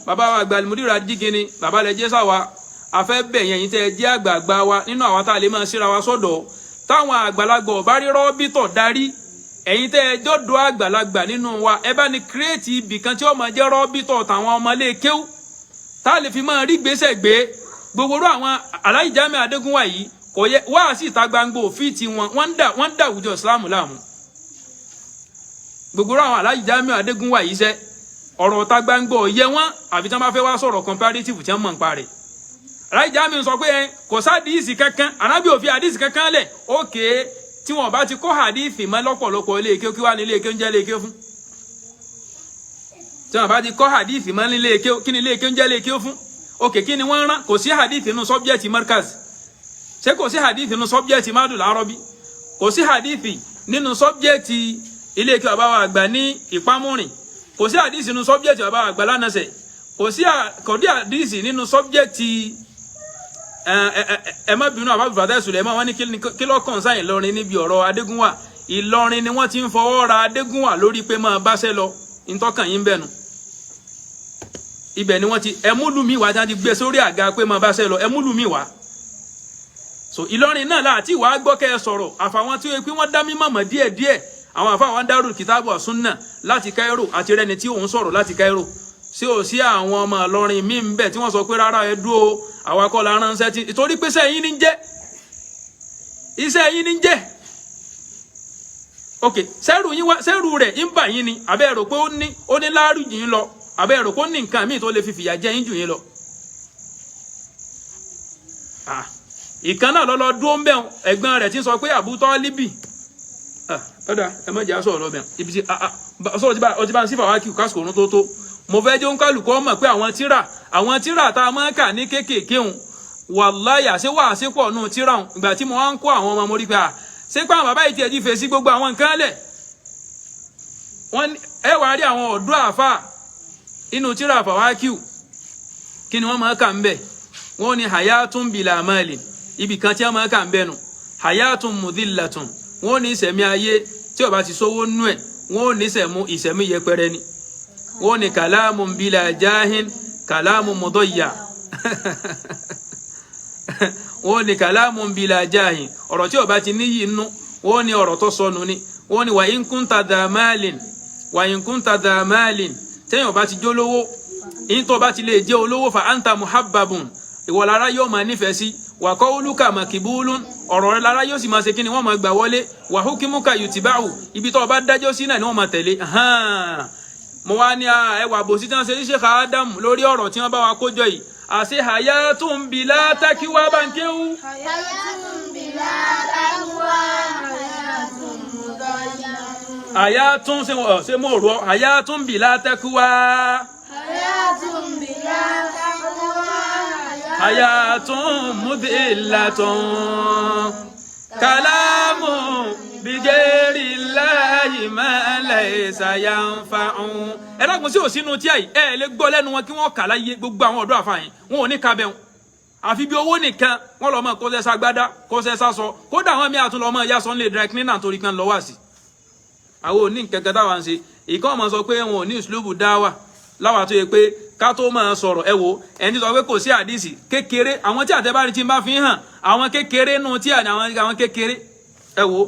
bàbá wa àgbà Al-Mudir Adigini bàbá lẹ jẹ́ sáwa afẹ́ bẹ̀yẹn yìí tẹ́ ẹ jẹ́ àgbààgbà wa nínú àwọn tá a lè máa ṣíra wa sọ́dọ̀ táwọn àgbàlagbà ọ̀bá rí rọ́bítọ̀ darí ẹ̀yin tẹ́ ẹ jọ́dọ̀ àgbàlagbà nínú wa ẹ bá ní kírètì ibì kan tí ó máa jẹ́ rọ́bítọ̀ tàwọn ọmọlé kéwú tá a lè fi máa rí gbèsè gbé gbogbo rú àwọn Alhaji Jamiu Adégúnwà yìí kò yẹ wá sí ìta gbangba òfin tí wọ́n ń dà àwùjọ Islam láàmú gbogbo rú àwọn Alhaji Jamiu Adégúnwà yìí sẹ́ ọ̀rọ̀ ta gbangba ọ̀yẹ́ wọn àfi tí wọ́n bá fẹ́ wá sọ̀rọ̀ comparative tí wọ́n mọ̀ ń parẹ́ Alhaji Jamiu sọ pé kò sádìísì kankan ànábì ò fi àdìísì kankan lẹ̀ ókè tí wọ́n bá ti kọ́ àdìísì mọ́ lọ́pọ̀lọpọ̀ ilé ike kí wá ní ilé ike ń jẹ́ ilé ike fún tí wọ́n bá ti kọ́ àdìísì mọ́ ní ilé ike kí ni ilé ike ń jẹ́ ilé ike fún ókè kí ni wọ́n rán kò sí àdìísì nínú subject markaz ṣé kò sí àdìísì nínú subject Madul Arabi kò sí àdìísì nínú subject ilé ike bàbá wa àgbà ní Ìpamọ́rin kò sí àdìísì nínú subject bàbá wa àgbà lánàṣẹ kò sí àdìísì nínú subject ẹ má bínú àbá bùrọ̀dá Suleiman wọ́n ní kí ló kàn sáyìn Ìlọrin níbi ọ̀rọ̀ Adégúnwà Ìlọrin ni wọ́n ti ń fọwọ́ ra Adégúnwà lórí pé máa báṣẹ́ lọ ìtọ́kàn yín bẹ̀nu ibẹ̀ ni wọ́n ti ẹmúlùmí wá jáde gbé sórí àga pé máa báṣẹ́ lọ ẹmúlùmí wá so Ìlọrin náà láti wàá gbọ́ kẹ́ ẹ sọ̀rọ̀ àfàwọn tí ó pé wọ́n dá mímọ̀ mọ̀ díẹ̀díẹ̀ àwọn àfàwọn Darul Kitabu wa Sunnah láti Cairo àti rẹni tí òun sọ̀rọ̀ láti Cairo sí ò sí àwọn ọmọ Ìlọrin míì ń bẹ tí wọ́n sọ pé rárá ẹ dúró àwa kọ́ la ránṣẹ́ tí torí pé iṣẹ́ yín ní jẹ́ iṣẹ́ yín ní jẹ́ ok sẹ́rù rẹ̀ ń bà yín ni àbẹ́ ẹ̀rọ pé ó ní láàrú jù yín lọ àbẹ́ ẹ̀rọ pé ó ní nǹkan míì tó lè fi fìyà jẹ yín jù yín lọ. ìkan náà lọ́lọ́ dúró ń bẹ̀ ẹ̀gbọ́n rẹ̀ tí ń sọ pé Abu Talibi ọ̀dà ẹ má jẹ́ àṣọ ọ̀rọ̀ bẹ̀ ibi tí ọtí bá ń sífà wá kí kásìkò òun tó mo fẹ́ jẹ́ òǹkàlùkọ́ mọ̀ pé àwọn tíra tá a máa ń kà ní kéékèèké òun wàláyà ṣé wàá ṣe pọ̀ nù tíra òun ìgbà tí mo wá ń kó àwọn ọmọ mo rí pé ṣé pé àwọn bàbá yìí tiẹ̀ ti fèsì gbogbo àwọn nǹkan lẹ̀ wọ́n ẹ wàá rí àwọn ọ̀dọ́ àfà inú tíra fàwákìú kí ni wọ́n máa kà ń bẹ̀ wọ́n ní hayatun bila malin ibì kan tí wọ́n máa kà ń bẹ̀ nù hayatun mudillatun wọ́n ní ìsẹ̀mí ayé tí ó bá ti sówó nú ẹ̀ wọ́n ní ìsẹ̀mí yẹpẹrẹ ni wọ́n ní kalamun bila jahin kalamun mudayya wọ́n ní kalamun bila jahin ọ̀rọ̀ tí ó bá ti níyì nú wọ́n ní ọ̀rọ̀ tó sọnù ni wọ́n ní wa in kunta dha malin téèyàn bá ti jó lówó in tó bá ti lè jẹ́ olówó fa anta muhabbabun ìwọ lára yóò máa nífẹ̀ẹ́ sí wa qawluka makibulun ọ̀rọ̀ rẹ̀ lára yóò sì máa ṣe kíni wọ́n máa gbà wọlé wa hukmuka yutiba'u ibi tó bá dájọ́ sí náà ni wọ́n máa tẹ̀lé mo wá ní ẹwà bòsí tí wọ́n ṣe Sheikh Adam lórí ọ̀rọ̀ tí wọ́n bá wa kójọ yìí àṣẹ hayatun bila takiwa bankewu hayatun ṣe mo rọ hayatun bila takiwa hayatun mudillatun kalamu bigeri lahi ma laysa yanfa'u ẹlẹ́gbọ̀n sí òsínú tí àyí ẹ lè gbọ́ lẹ́nu wọn kí wọ́n kà láyé gbogbo àwọn ọ̀dọ́ àfààyàn wọn ò ní kabẹ̀ wọn àfi bí owó nìkan wọn lọ mọ kọsẹ̀ sagbádá kọsẹ̀ sásọ kódà wọn mi àtúnlọ mọ ìyá sọ ń lè dry cleaner torí kan lọ wá sí àwọn òní kẹkẹ táwa ń ṣe ìkọ́ ọmọ sọ pé wọn ò ní ìṣlúbù dáwà láwa tó yẹ pé ká tó máa sọ̀rọ̀ ẹ wo ẹni sọ pé kò sí àdìsí kékeré àwọn tí àtẹ́bárí ti bá fi hàn àwọn kékeré nù tí àwọn kékeré ẹ wo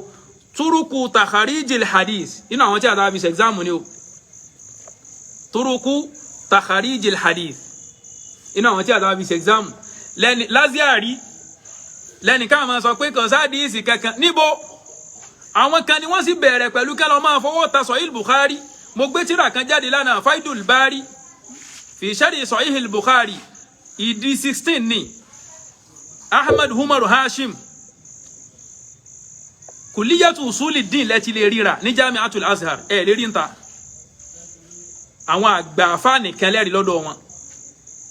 turuku takharijil hadith inú àwọn tí àtàwọn fi ṣe exam ni o turuku takharijil hadith inú àwọn tí àtàwọn fi ṣe exam lẹ́ni Laziari lẹ́ni ká máa sọ pé kò sáàdìsí kankan níbo àwọn kan ni wọ́n sì bẹ̀rẹ̀ pẹ̀lú kẹ́lọ́ máa fọwọ́ ta Sahih Bukhari mo gbé tírà kan jáde lánàá Faidul Bari fi sharhi Sahih Bukhari ìdí 16 ni Ahmad Umaru Hashim Kulliyatu Usuluddin lẹ́ti lè ríra ní Jami'atul Azhar ẹ̀ lè rí ń ta àwọn àgbà àfáàní kan lẹ́rìí lọ́dọ̀ wọn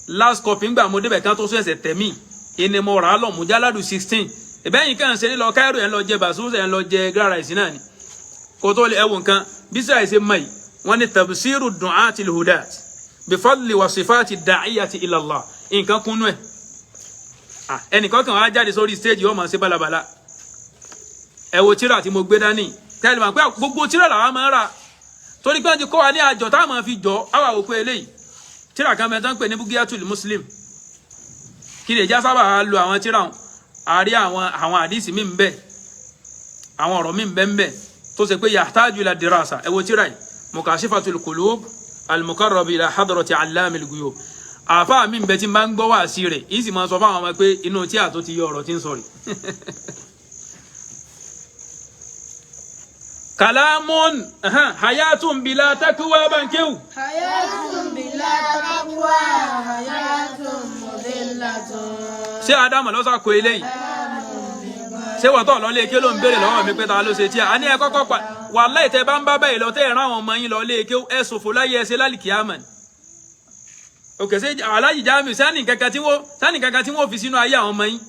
last copy ńgbà mo débẹ̀ kan tó sún ẹsẹ̀ tẹ̀mí ìní mo rà á lọ mujalladu 16 ìbẹ́yìn kan ṣe ní lọ Cairo ẹ̀ lọ jẹ bàṣúṣe ẹ̀ lọ jẹ gra rice náà ni kò tó lè ẹwù nǹkan bí sáà ṣe mọ̀ yìí wọ́n ní tabsiru du'atil hudat bifadli wa sifati da'iyati ila Allah nǹkan kúnnú ẹ̀ ẹnìkan kan wá jáde sórí stage yóò máa ṣe balabala ẹ wo tírà tí mo gbé dání tẹ́lẹ̀ mọ̀ pé gbogbo tírà làwọn máa ń rà torí pé wọ́n ti kọ́ wa ní àjọ táwọn máa fi jọ àwa ò pé eléyìí tírà kan mẹ́ta ń pè ní Bugiyatul Muslim kí lè já sábà lo àwọn tírà wọn àárí àwọn àdìsí mi ń bẹ àwọn ọ̀rọ̀ mi ń bẹ ń bẹ tó ṣe pé yahtaju ila dirasa ẹ wo tírà yìí Mukashifatul Qulub al-Muqarrab ila hadrati Allamil Ghuyub àfáà mi ń bẹ tí n bá ń gbọ́ wá sí rẹ̀ yìí sì máa sọ fáwọn ọmọ pé inú tí àtó ti yọ ọ̀rọ̀ tí ń sọ rè kalamun hayatun bila takwa bankewu hayatun bila takwa hayatun mudillatun ṣé Ádámù ló sọ kó eléyìí ṣé wọ́n tọ̀ lọ́lé ké ló ń béèrè lọ́wọ́ mi pé ta ló ṣe tí a ní ẹ kọ́kọ́ pa wàláhì tẹ́ bá ń bá báyìí lọ tẹ́ ẹ̀ rán àwọn ọmọ yín lọ́lé ké ẹ ṣòfò láyé ẹ ṣe lálìkíyàmọ̀ ni òkè ṣe aláyì Jamiu sani kankan tí wọ́n fi sínú ayé àwọn ọmọ yín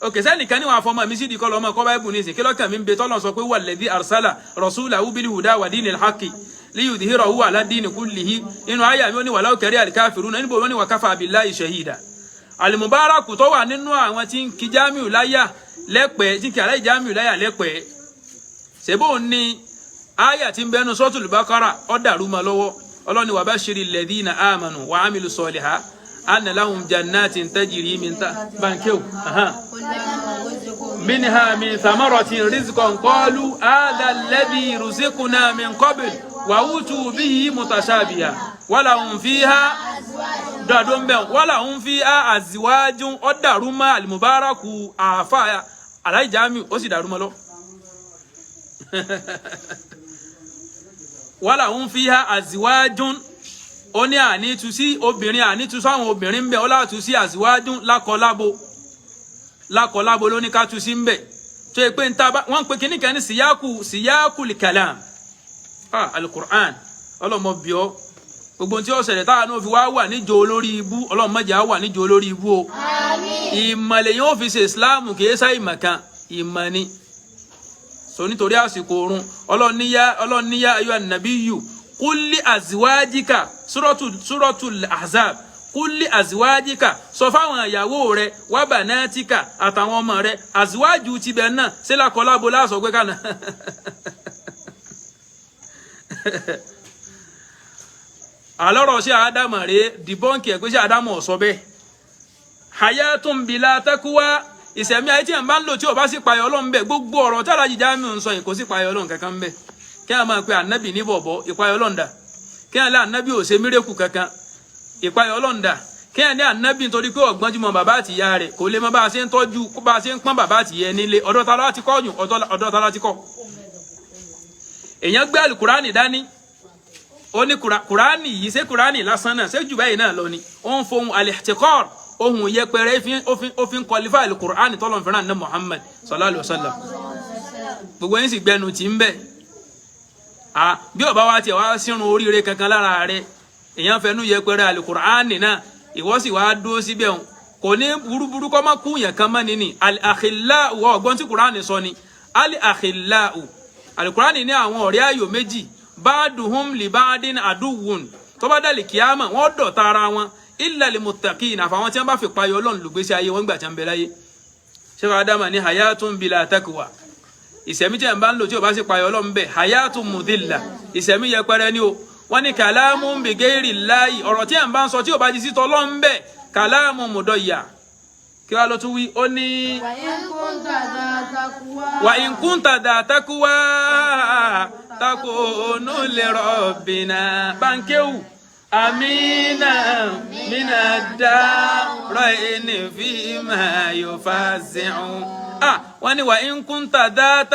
òkè sani kan ní wọn àfọmọ mi sí di kọlọmọ kọ́ báyìí bù ní ìsìn kí lọ́kàn mi ń bẹ tọ́lọ́ sọ pé walladhi arsala rasulahu bil huda wa dinil haqqi liyudhhirahu ala dini kullihi inú ayé mi ó ní walau karihal kafiruna níbo ó ní wa kafa billahi shahida Al-Mubarak tó wà nínú àwọn tí ń kí Jamiu láyà lẹ́pẹ̀ẹ́ tí ń kí aláyì Jamiu láyà lẹ́pẹ̀ẹ́ ṣèbó ní ayé tí ń bẹnu Suratul Baqara ó dàrú mọ́ lọ́wọ́ ọlọ́ni wa bashiril ladhina amanu wa amilu soliha anna lahum jannatin tajri min bankew منها من ثمرة رزقا قالوا هذا الذي رزقنا من قبل وأوتوا به متشابها ولهم فيها أزواج أدارما المبارك àfáà Aláàjì Jamiu ó sì dàrúmọ́ lọ ولهم فيها أزواج ó ní ànítú sí obìnrin ànítú sáwọn obìnrin ń bẹ ó látú sí àzíwájú lákọlábo ló ní ká tú sí ń bẹ tó yẹ pé wọ́n ń pe kíní kan ní síyákù kalam alukur'an ọlọ́mọ bíọ́ gbogbo tí ó ṣẹlẹ̀ táwa náà fi wá wà níjọ olórí ibú ọlọ́mọdé á wà níjọ olórí ibú o ìmọ̀lẹ̀ yóò fi ṣe islam kì í sá ìmọ̀ kan ìmọ̀ ni so nítorí àsìkò oorun ọlọ́níyá ayọ́ ànàbíyù kulli azwajika suratul ahzab kulli azwajika sọ fáwọn ìyàwó rẹ wa banatika àtàwọn ọmọ rẹ azwaju ti bẹ náà ṣe la kolabo la sọ pé kana aloro ṣe Ádámù re debunk ẹ pé ṣe Ádámù sọ bẹ́ẹ̀ hayatun bila takwa ìṣẹ̀mí ayé tí en bá ń lò tí ó bá sì páyà Ọlọ́run bẹ́ẹ̀ gbogbo ọ̀rọ̀ tí Aláàjì Jamiu ń sọ yìí kò sì páyà Ọlọ́run kankan bẹ́ẹ̀ kí a máa pe ànábì ní bọ̀bọ̀ ìpayọ̀ ọlọ́ndà kí a lé ànábì ò ṣe mírèkù kankan ìpayọ̀ ọlọ́ndà kí a ní ànábì nítorí pé ọ̀gbọ́njúmọ̀ bàbá àti ìyá rẹ̀ kò lè mọ bá a ṣe ń tọ́jú bá a ṣe ń pọ́n bàbá àti ìyá nílé ọ̀dọ̀ ta láti kọ́ ọ̀yùn ọ̀dọ̀ ta láti kọ́ èèyàn gbé àlùkùránì dání ó ní kùránì yìí ṣé kùránì lásán náà ṣé jù báyìí náà lọ ni ó ń fohùn al-ihtiqar ohun yẹpẹrẹ òfin kọlífà àlùkùránì tọ́lọ̀ fẹ́ràn ní Muhammad sallallahu alaihi wasallam gbogbo yín sì gbẹnu tí ń bẹ̀ bí ọba wa tiẹ̀ wá sírun oríire kankan lára rẹ̀ èèyàn fẹnu yẹpẹrẹ àlùkùránì náà ìwọ sì wá dúró síbẹ̀ òun kò ní burúburú kọ́ máa kú yẹn kan mọ́ nínú al-akhillau ọgbọ́n tí kùránì sọ ni al-akhillau àlùkùránì ní àwọn ọ̀rẹ́ ayò méjì ba'duhum li ba'din aduwwun tó bá dàlí kíámà wọ́n dọ̀tá ara wọn illa lil muttaqin àfàwọn tí wọ́n bá fi payọ̀ Ọlọ́run lùgbésí ayé wọn gbà tí wọ́n bẹ láyé ṣé wàá dáma ní hayatun bila taqwa ìsẹ̀mí tí ẹ̀ ń bá ń lò tí ò bá sì payọ̀ Ọlọ́run bẹ̀ hayatun mudilla ìsẹ̀mí yẹpẹrẹ ni o wọ́n ní kalamun bi ghairi llahi ọ̀rọ̀ tí ẹ̀ ń bá ń sọ tí ò bá ti sí tọ́lọ́run bẹ̀ kalamun mudayya kí wàá lọ tún wí ó ní wa in kunta dha taqwa takunu li rabbina bankewu amina mina daraini fima yufasi'u wọ́n ní wa in kunta dha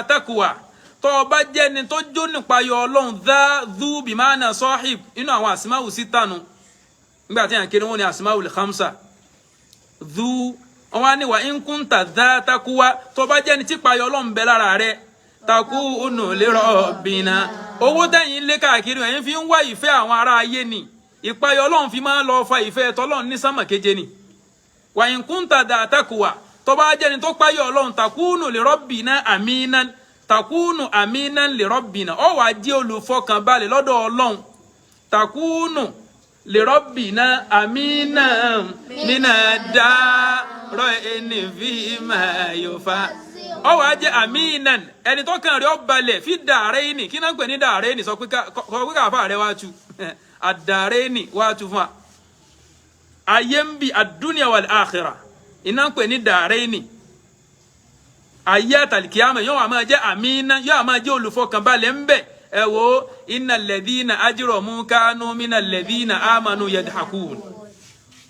taqwa tó bá jẹ́ ni tó jó nípa yọ Ọlọ́run dha dhu bimana sahib inú àwọn asma'u sitanu nígbà tí yàn kiri wọn ni asma'ul khamsa dhu wọ́n ní wa in kunta dha taqwa tó bá jẹ́ ni tí payọ Ọlọ́run bẹ lára rẹ̀ takunu li rabbina owó tẹ̀yin lé káàkiri ẹ̀yin fi ń wá ìfẹ́ àwọn ará ayé ni ìpayọ Ọlọ́run fi máa lọ fa ìfẹ́ tọ́lọ́run ní sámà keje ni wa in kunta dha taqwa tó bá jẹ́ ni tó payọ Ọlọ́run takunu li rabbina aminan takunu aminan li rabbina ó wá jẹ́ olùfọkànbalẹ̀ lọ́dọ̀ Ọlọ́run takunu li rabbina aminan mina daraini fima yufa ó wá jẹ́ aminan ẹni tó kàn rí ó balẹ̀ fi daraini kí náà ń pè ní daraini sọ pé káfà rẹ wá tu ad-daraini wá tu fún wa ayé ń bi ad-dunya wal akhirah iná ń pè ní daraini ayé àtàlìkíyàmọ̀ yóò wá máa jẹ́ aminan yóò wá máa jẹ́ olùfọkànbalẹ̀ ń bẹ̀ ẹ wo innal ladhina ajramu kanu minal ladhina amanu yadhakun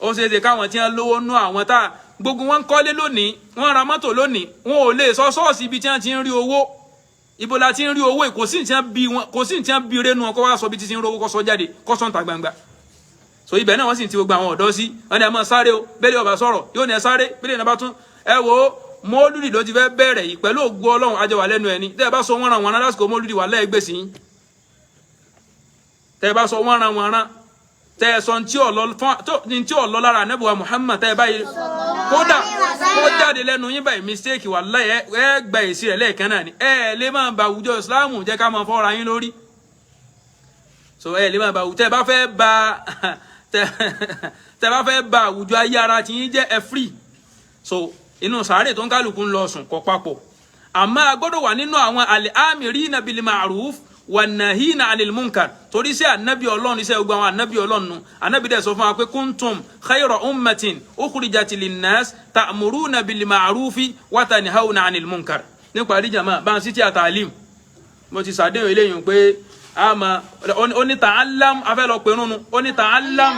ó ṣe é ṣe káwọn tí wọ́n lówó nú àwọn tá gbogbo wọn kọ́lé lónìí wọ́n ra mọ́tò lónìí wọn ò lè sọ ṣọ́ọ̀ṣì ibi tí wọ́n ti ń rí owó ibo la ti ń rí owó kò sí ní tí wọ́n bí rẹ́nu wọn kó wá sọ bí ti ń rí owó kó sọ jáde kó sọ ń ta gbangba so ibẹ̀ náà wọ́n sì ti gbogbo àwọn ọ̀dọ́ sí wọ́n ní ẹ máa sáré o bẹ́ẹ̀ ọba sọ̀rọ̀ yóò ní ẹ sáré bẹ́ẹ̀ ní ẹ bá tún ẹ wo mọ́lúdì ló ti fẹ́ bẹ̀rẹ̀ yìí pẹ̀lú ògo Ọlọ́run àjọwà lẹ́nu ẹni tẹ́ ẹ bá sọ wọ́n ran wọn lásìkò mọ́lúdì wà lẹ́ẹ̀gbèsì yín tẹ́ ẹ bá sọ wọ́n ran wọn rán tẹ́ ẹ sọ ní tí ọ̀lọ́ lára anábùwà Muhammad tẹ́ ẹ báyìí kódà kó jáde lẹ́nu yín báyìí mistake wà láyé ẹ gba èsì rẹ̀ lẹ́ẹ̀kan náà ni ẹ lè máa ba àwùjọ Islam jẹ́ ká máa fọ́ra yín lórí so ẹ lè máa ba àwùjọ tẹ́ ẹ bá fẹ́ ba àwùjọ ayé ara tí yín jẹ́ ẹ free so inú sàárè tó ń kálukú ń lọ sùn kọ papọ̀ àmọ́ a gbọ́dọ̀ wà nínú àwọn al-amirina bil ma'ruf wan-nahina 'anil munkar torí sí ànábì Ọlọ́run iṣẹ́ gbogbo àwọn ànábì Ọlọ́run ànábì dẹ̀ sọ fún wa pé kuntum khayra ummatin ukhrijat lin-nas ta'muruna bil ma'rufi wa tanhawna 'anil munkar nípa àdíjàmá bá ń sí tí a tààlim mo ti sàdéhùn eléyìí pé a ma oní ta'allam afẹ́ lọ pé nínú oní ta'allam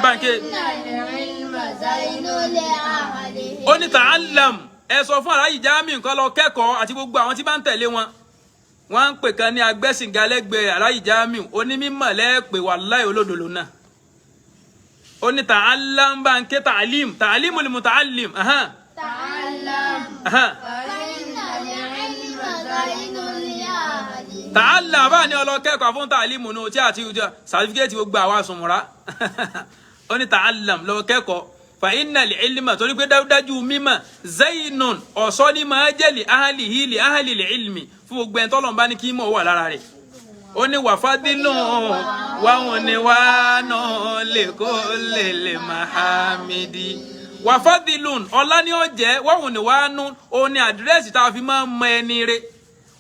báńkì oní ta'allam ẹ sọ fún aláyì jáàmì nǹkan lọ kẹ́kọ̀ọ́ àti gbogbo àwọn tí bá ń tẹ̀lé wọn wọ́n ń pè kan ní agbẹ́sìngalẹ́gbẹ̀ẹ́ aláyì jáàmì onímọ̀ lẹ́ẹ̀pẹ̀ wallahi olódòló náà oní ta'allam báńkì ta'alimul muta'allim ta'allam bá ní ọlọ́kẹ́kọ̀ọ́ fún ta'alimu ní tí àti ìjọ sàtífíkẹ́tì gbogbo àwọn àsùnmùrá oní ta'allam lọ kẹ́kọ̀ọ́ fa innal ilma torí pé dájú mímọ̀ zainun ọ̀ṣọ́ ní máa jẹ́ li ahli ilmi fún gbogbo ẹni tọ́lọ̀ bá ní kí mọ̀ wà lára rẹ̀ ó ní wà fadilun wáhùn ni wà náà lè kó lè mahamidi wà fadilun ọlá ní ọjẹ́ wáhùn ni wà nù ó ní àdírẹ́sì tá a fi máa mọ ẹni rẹ̀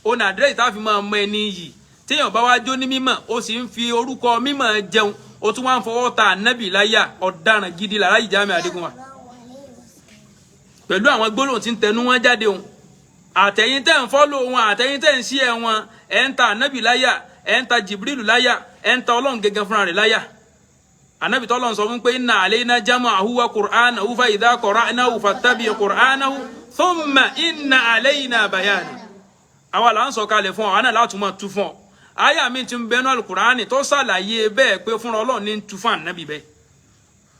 ó ní àdírẹ́sì tá a fi máa mọ ẹni yìí téèyàn bá wá jó ní mímọ̀ ó sì ń fi orúkọ mímọ̀ jẹun ó tún wá ń fọwọ́ ta ànábì láyà ọ̀daràn gidi lára ìjáàmì àdínkù wa pẹ̀lú àwọn gbólóhùn tí ń tẹnu wọn jáde òun àtẹ̀yin tẹ́ ń follow wọn àtẹ̀yin tẹ́ ń share wọn ẹ̀ ń ta ànábì láyà ẹ̀ ń ta Jibril láyà ẹ̀ ń ta Ọlọ́run gẹ́gẹ́ fúnra rẹ̀ láyà. ànábì tọ́lọ́run sọ fún pé inna alayna jam'ahu wa qur'anahu fa idha qara'nahu fattabi' qur'anahu thumma inna alayna bayana. àwa là ń sọ kalẹ̀ fún ọ àná láti máa tú fún ọ. àyà mi ti ń bẹnu al-Qur'ani tó ṣàlàyé bẹ́ẹ̀ pé fúnra Ọlọ́run ní tú fún ànábì bẹ́ẹ̀.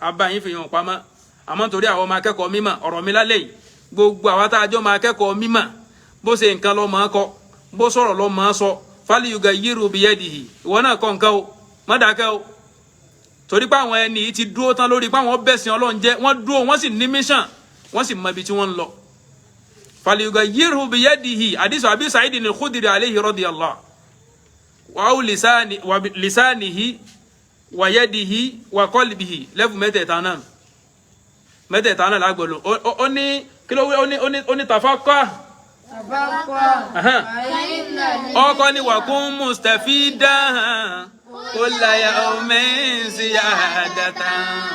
abayin fi hàn pamọ́ àmọ́ torí àwọn ọmọ akẹ́kọ̀ọ́ mímọ̀ ọ̀rọ̀ mi lálẹ́ yìí gbogbo àwa tá a jọ ọmọ akẹ́kọ̀ọ́ mímọ̀ bó ṣe nǹkan lọ máa kọ bó sọ̀rọ̀ lọ máa sọ falyugayyiru biyadihi ìwọ náà kọ nǹkan o má dákẹ́ o torí pé àwọn ẹni yìí ti dúró tán lórí pé àwọn bẹ̀sìn Ọlọ́run jẹ́ wọ́n dúró wọ́n sì ní mission wọ́n sì mọ ibi tí wọ́n ń lọ falyugayyiru biyadihi hadith Abi Sa'id al-Khudri alayhi radiyallahu wa lisanihi wa yadihi wa qalbihi lẹ́fù mẹ́tẹ̀ẹ̀ta náà lágbọ̀lọ́ ó ní kí ló wí ó ní tafaqqa ọkọ ni wàkún mustafidan kulla yawmin ziyadatan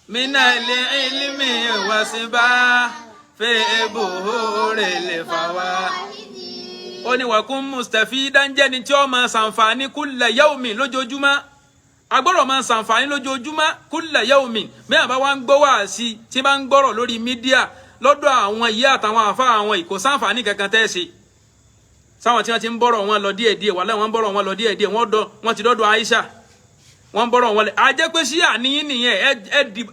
minal ilmi wasibah fi buhuril fawaid. ó ní wàkún mustafidan jẹ́ni tí ó máa ṣàǹfààní kulla yawmin lójoojúmọ́ agbọ́rọ̀ máa ṣàǹfààní lójoojúmọ́ kulla yawmin bí àbá wa ń gbọ́ wá sí tí bá ń gbọ́rọ̀ lórí mídíà lọ́dọ̀ àwọn ìyá àtàwọn àfá àwọn ìkó sáǹfààní kankan tẹ́ ṣe sáwọn tí wọ́n ti ń bọ́rọ̀ wọn lọ díẹ̀díẹ̀ wà láwọn bọ́rọ̀ wọn lọ díẹ̀díẹ̀ wọ́n ti dọ́dọ̀ Aisha wọ́n bọ́rọ̀ wọn lẹ̀ a jẹ́ pé ṣíà níyín nìyẹn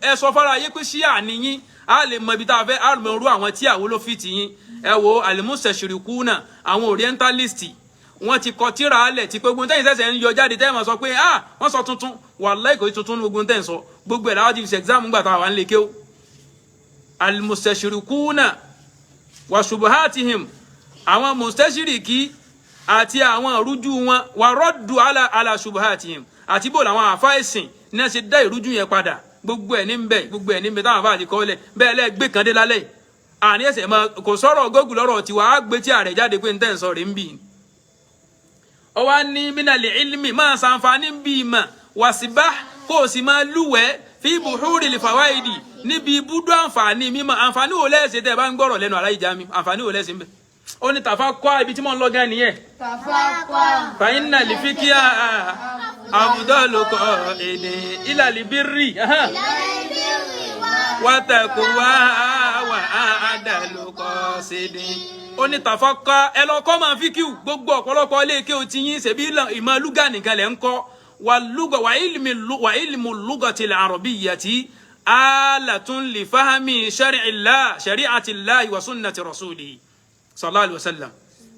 ẹ sọ fara ayé pé ṣíà níyín a lè mọ ibi tá a fẹ́ a lè mọ irú àwọn tí àwọn ló fi tìyín ẹ wo al-mustashriquna àwọn orientalist wọ́n ti kọ tíra alẹ̀ tí gbogbo tẹ́yìn sẹ́sẹ̀ ń yọ jáde tẹ́yìn máa sọ pé wọ́n sọ tuntun wallahi kò tuntun ní gbogbo tẹ́yìn sọ gbogbo ẹ̀ láwọn ti fi exam gbà tá a wà ń lè kéw al-mustashriquna wa shubuhatihim àwọn mustashiriki àti àwọn ìrújú wọn wa raddu ala shubuhatihim àti bó làwọn àfá ẹ̀sìn ní ṣe dá ìrújú yẹn padà gbogbo ẹ̀ ní ń bẹ táwọn àfá àti kọ́lẹ̀ bẹ́ẹ̀ lẹ́ gbé kan dé lálẹ́ àní ẹsẹ̀ kò sọ̀rọ̀ gógùn lọ́rọ̀ tiwa á gbé tí ààrẹ jáde pé ń tẹ́ ń sọ rẹ̀ ń bì ọ wá ní minal ilmi máa ṣàǹfààní ń bí ìmọ̀ wasibah kó o sì máa lúwẹ̀ẹ́ fi buhuril fawaidi níbi ibùdó àǹfààní mímọ̀ àǹfààní wo lẹ́sẹ̀ tẹ́ bá ń gbọ́rọ̀ lẹ́nu aláìjà mi àǹfààní wo lẹ́sẹ̀ ń bẹ ó ní tafaqqa ibi tí mo ń lọ gan nìyẹn tafaqqa fa inna li fikiya afdalu qa'idin ila li birri wa taqwa wa adalu qasidin ó ní tafaqqa ẹ lọ kọ́ máa fíkíù gbogbo ọ̀pọ̀lọpọ̀ ilé ike ò ti yín ṣèbí ìmọ̀ lúgà nìkan lẹ́ ń kọ́ وعلم اللغة العربية آلة لفهم شريعة الله وسنة رسوله صلى الله عليه وسلم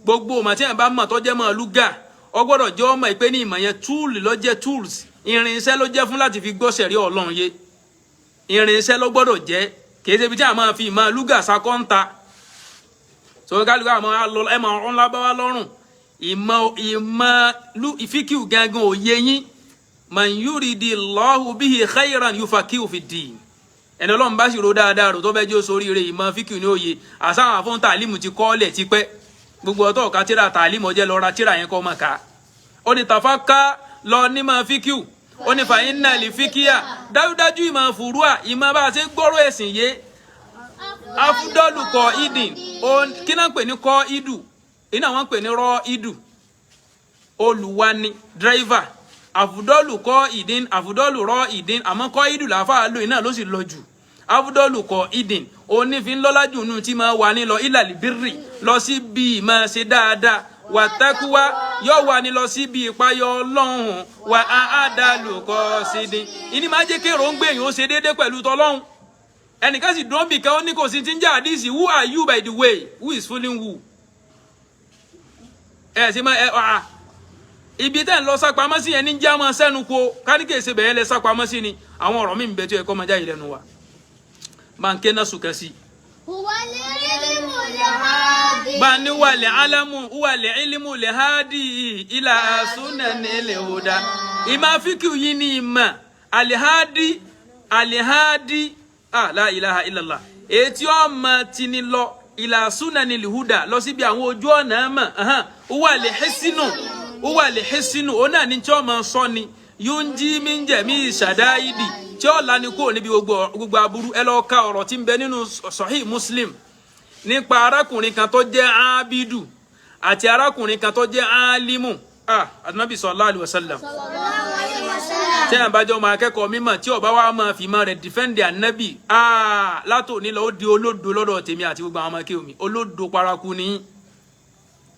gbogbo ma tí ẹ bá mọ̀ tó jẹ́ mọ̀ lúgà ó gbọ́dọ̀ jẹ́ ọmọ ìpé ní ìmọ̀ yẹn tool ló jẹ́ tools irinṣẹ́ ló jẹ́ fún láti fi gbọ́ ṣẹ̀rí Ọlọ́run yé irinṣẹ́ ló gbọ́dọ̀ jẹ́ kìí ṣe bí tí a máa fi ìmọ̀ lúgà sakọ́ńta so kálukú àmọ́ ẹ máa rán lábáwá lọ́rùn ìmọ̀ ìfíkìú gangan òye yín man yuridillahu bihi khayran yufaqihu fid din ẹni Ọlọ́run bá sì ro dáadáa rò tó fẹ́ jẹ́ sórí rẹ̀ ìmọ̀ fíkìú ní òye àsáwọn àfọ́n tàlímù ti kọ́ọ̀lẹ̀ ti pẹ́ gbogbo ọ̀tọ̀ ọ̀ka tíra tàlímù jẹ́ lọ ra tíra yẹn kọ́ mọ̀ ká ó ní tàfáká lọ ní mọ̀ fíkìú ó ní fa inna li fíkìá dájúdájú ìmọ̀ fùrúà ìmọ̀ bá a ṣe gbọ́rọ̀ ẹ̀sìn yé afúdọ́lù kọ ìdìn kí náà ń pè ní kọ́ ìdù iná wọn ń pè ní rọ́ ìdù olùwani driver àfùdọ́lù kọ́ ìdín àfùdọ́lù rọ́ ìdín àmọ́ kọ́ ìdù làáfà lò iná ló sì lọ jù àfùdọ́lù kọ́ ìdín onífin lọ́lájú nù tí máa wà ní lọ ìlàlì bírì lọ sí bí máa ṣe dáadáa wà tákúwá yóò wà ní lọ sí bí ìpayọ Ọlọ́run wà áádálù kọ́ sídìn ìní máa jẹ́ kéèrò ń gbèyàn ó ṣe déédé pẹ̀lú tọlọ́run ẹnìkan sì dùn bìkan ó ní kò sí ti ń jà àdìsí who are you by the way who is fooling who ẹ ṣe máa ibi tẹ́ ń lọ sápamọ́ sí ẹni jẹ́ àmọ́ sẹ́nu kó káníkè ṣe bẹ̀yẹ́ lẹ sápamọ́ sí ni àwọn ọ̀rọ̀ mi ń bẹ tó ẹ̀kọ́ máa jáde lẹ́nu wa máa ń ké náà sùkẹ́ sí. bá ní wàlẹ̀ álámù wàlẹ̀ ìlímù lè hádì ilà súnà ní ilẹ̀ òdà ìmọ̀ fíkìú yìí ní ìmọ̀ àlìhádì la ilaha illallah èyí tí ó máa ti ní lọ ìlà súnà ní ilẹ̀ òdà lọ síbi àwọn ojú ọ̀nà mọ̀ wàlẹ̀ hẹ́sínù uwa le hesinu ona ni cho ma so ni yunji min jami shadaidi cho la ni ko ni bi gbogbo aburu ẹ lọ ka ọ̀rọ̀ tí ń bẹ nínú sahih Muslim nípa arákùnrin kan tó jẹ́ ábídù àti arákùnrin kan tó jẹ́ álímù. Ànábì sallallahu alaihi wasallam tí a bá jọ máa kẹ́kọ̀ọ́ mímọ̀ tí ó bá wá máa fi máa rẹ̀ defend ànábì látòní lọ ó di olódo lọ́dọ̀ tèmi àti gbogbo àwọn ọmọ kí omi olódo paraku ní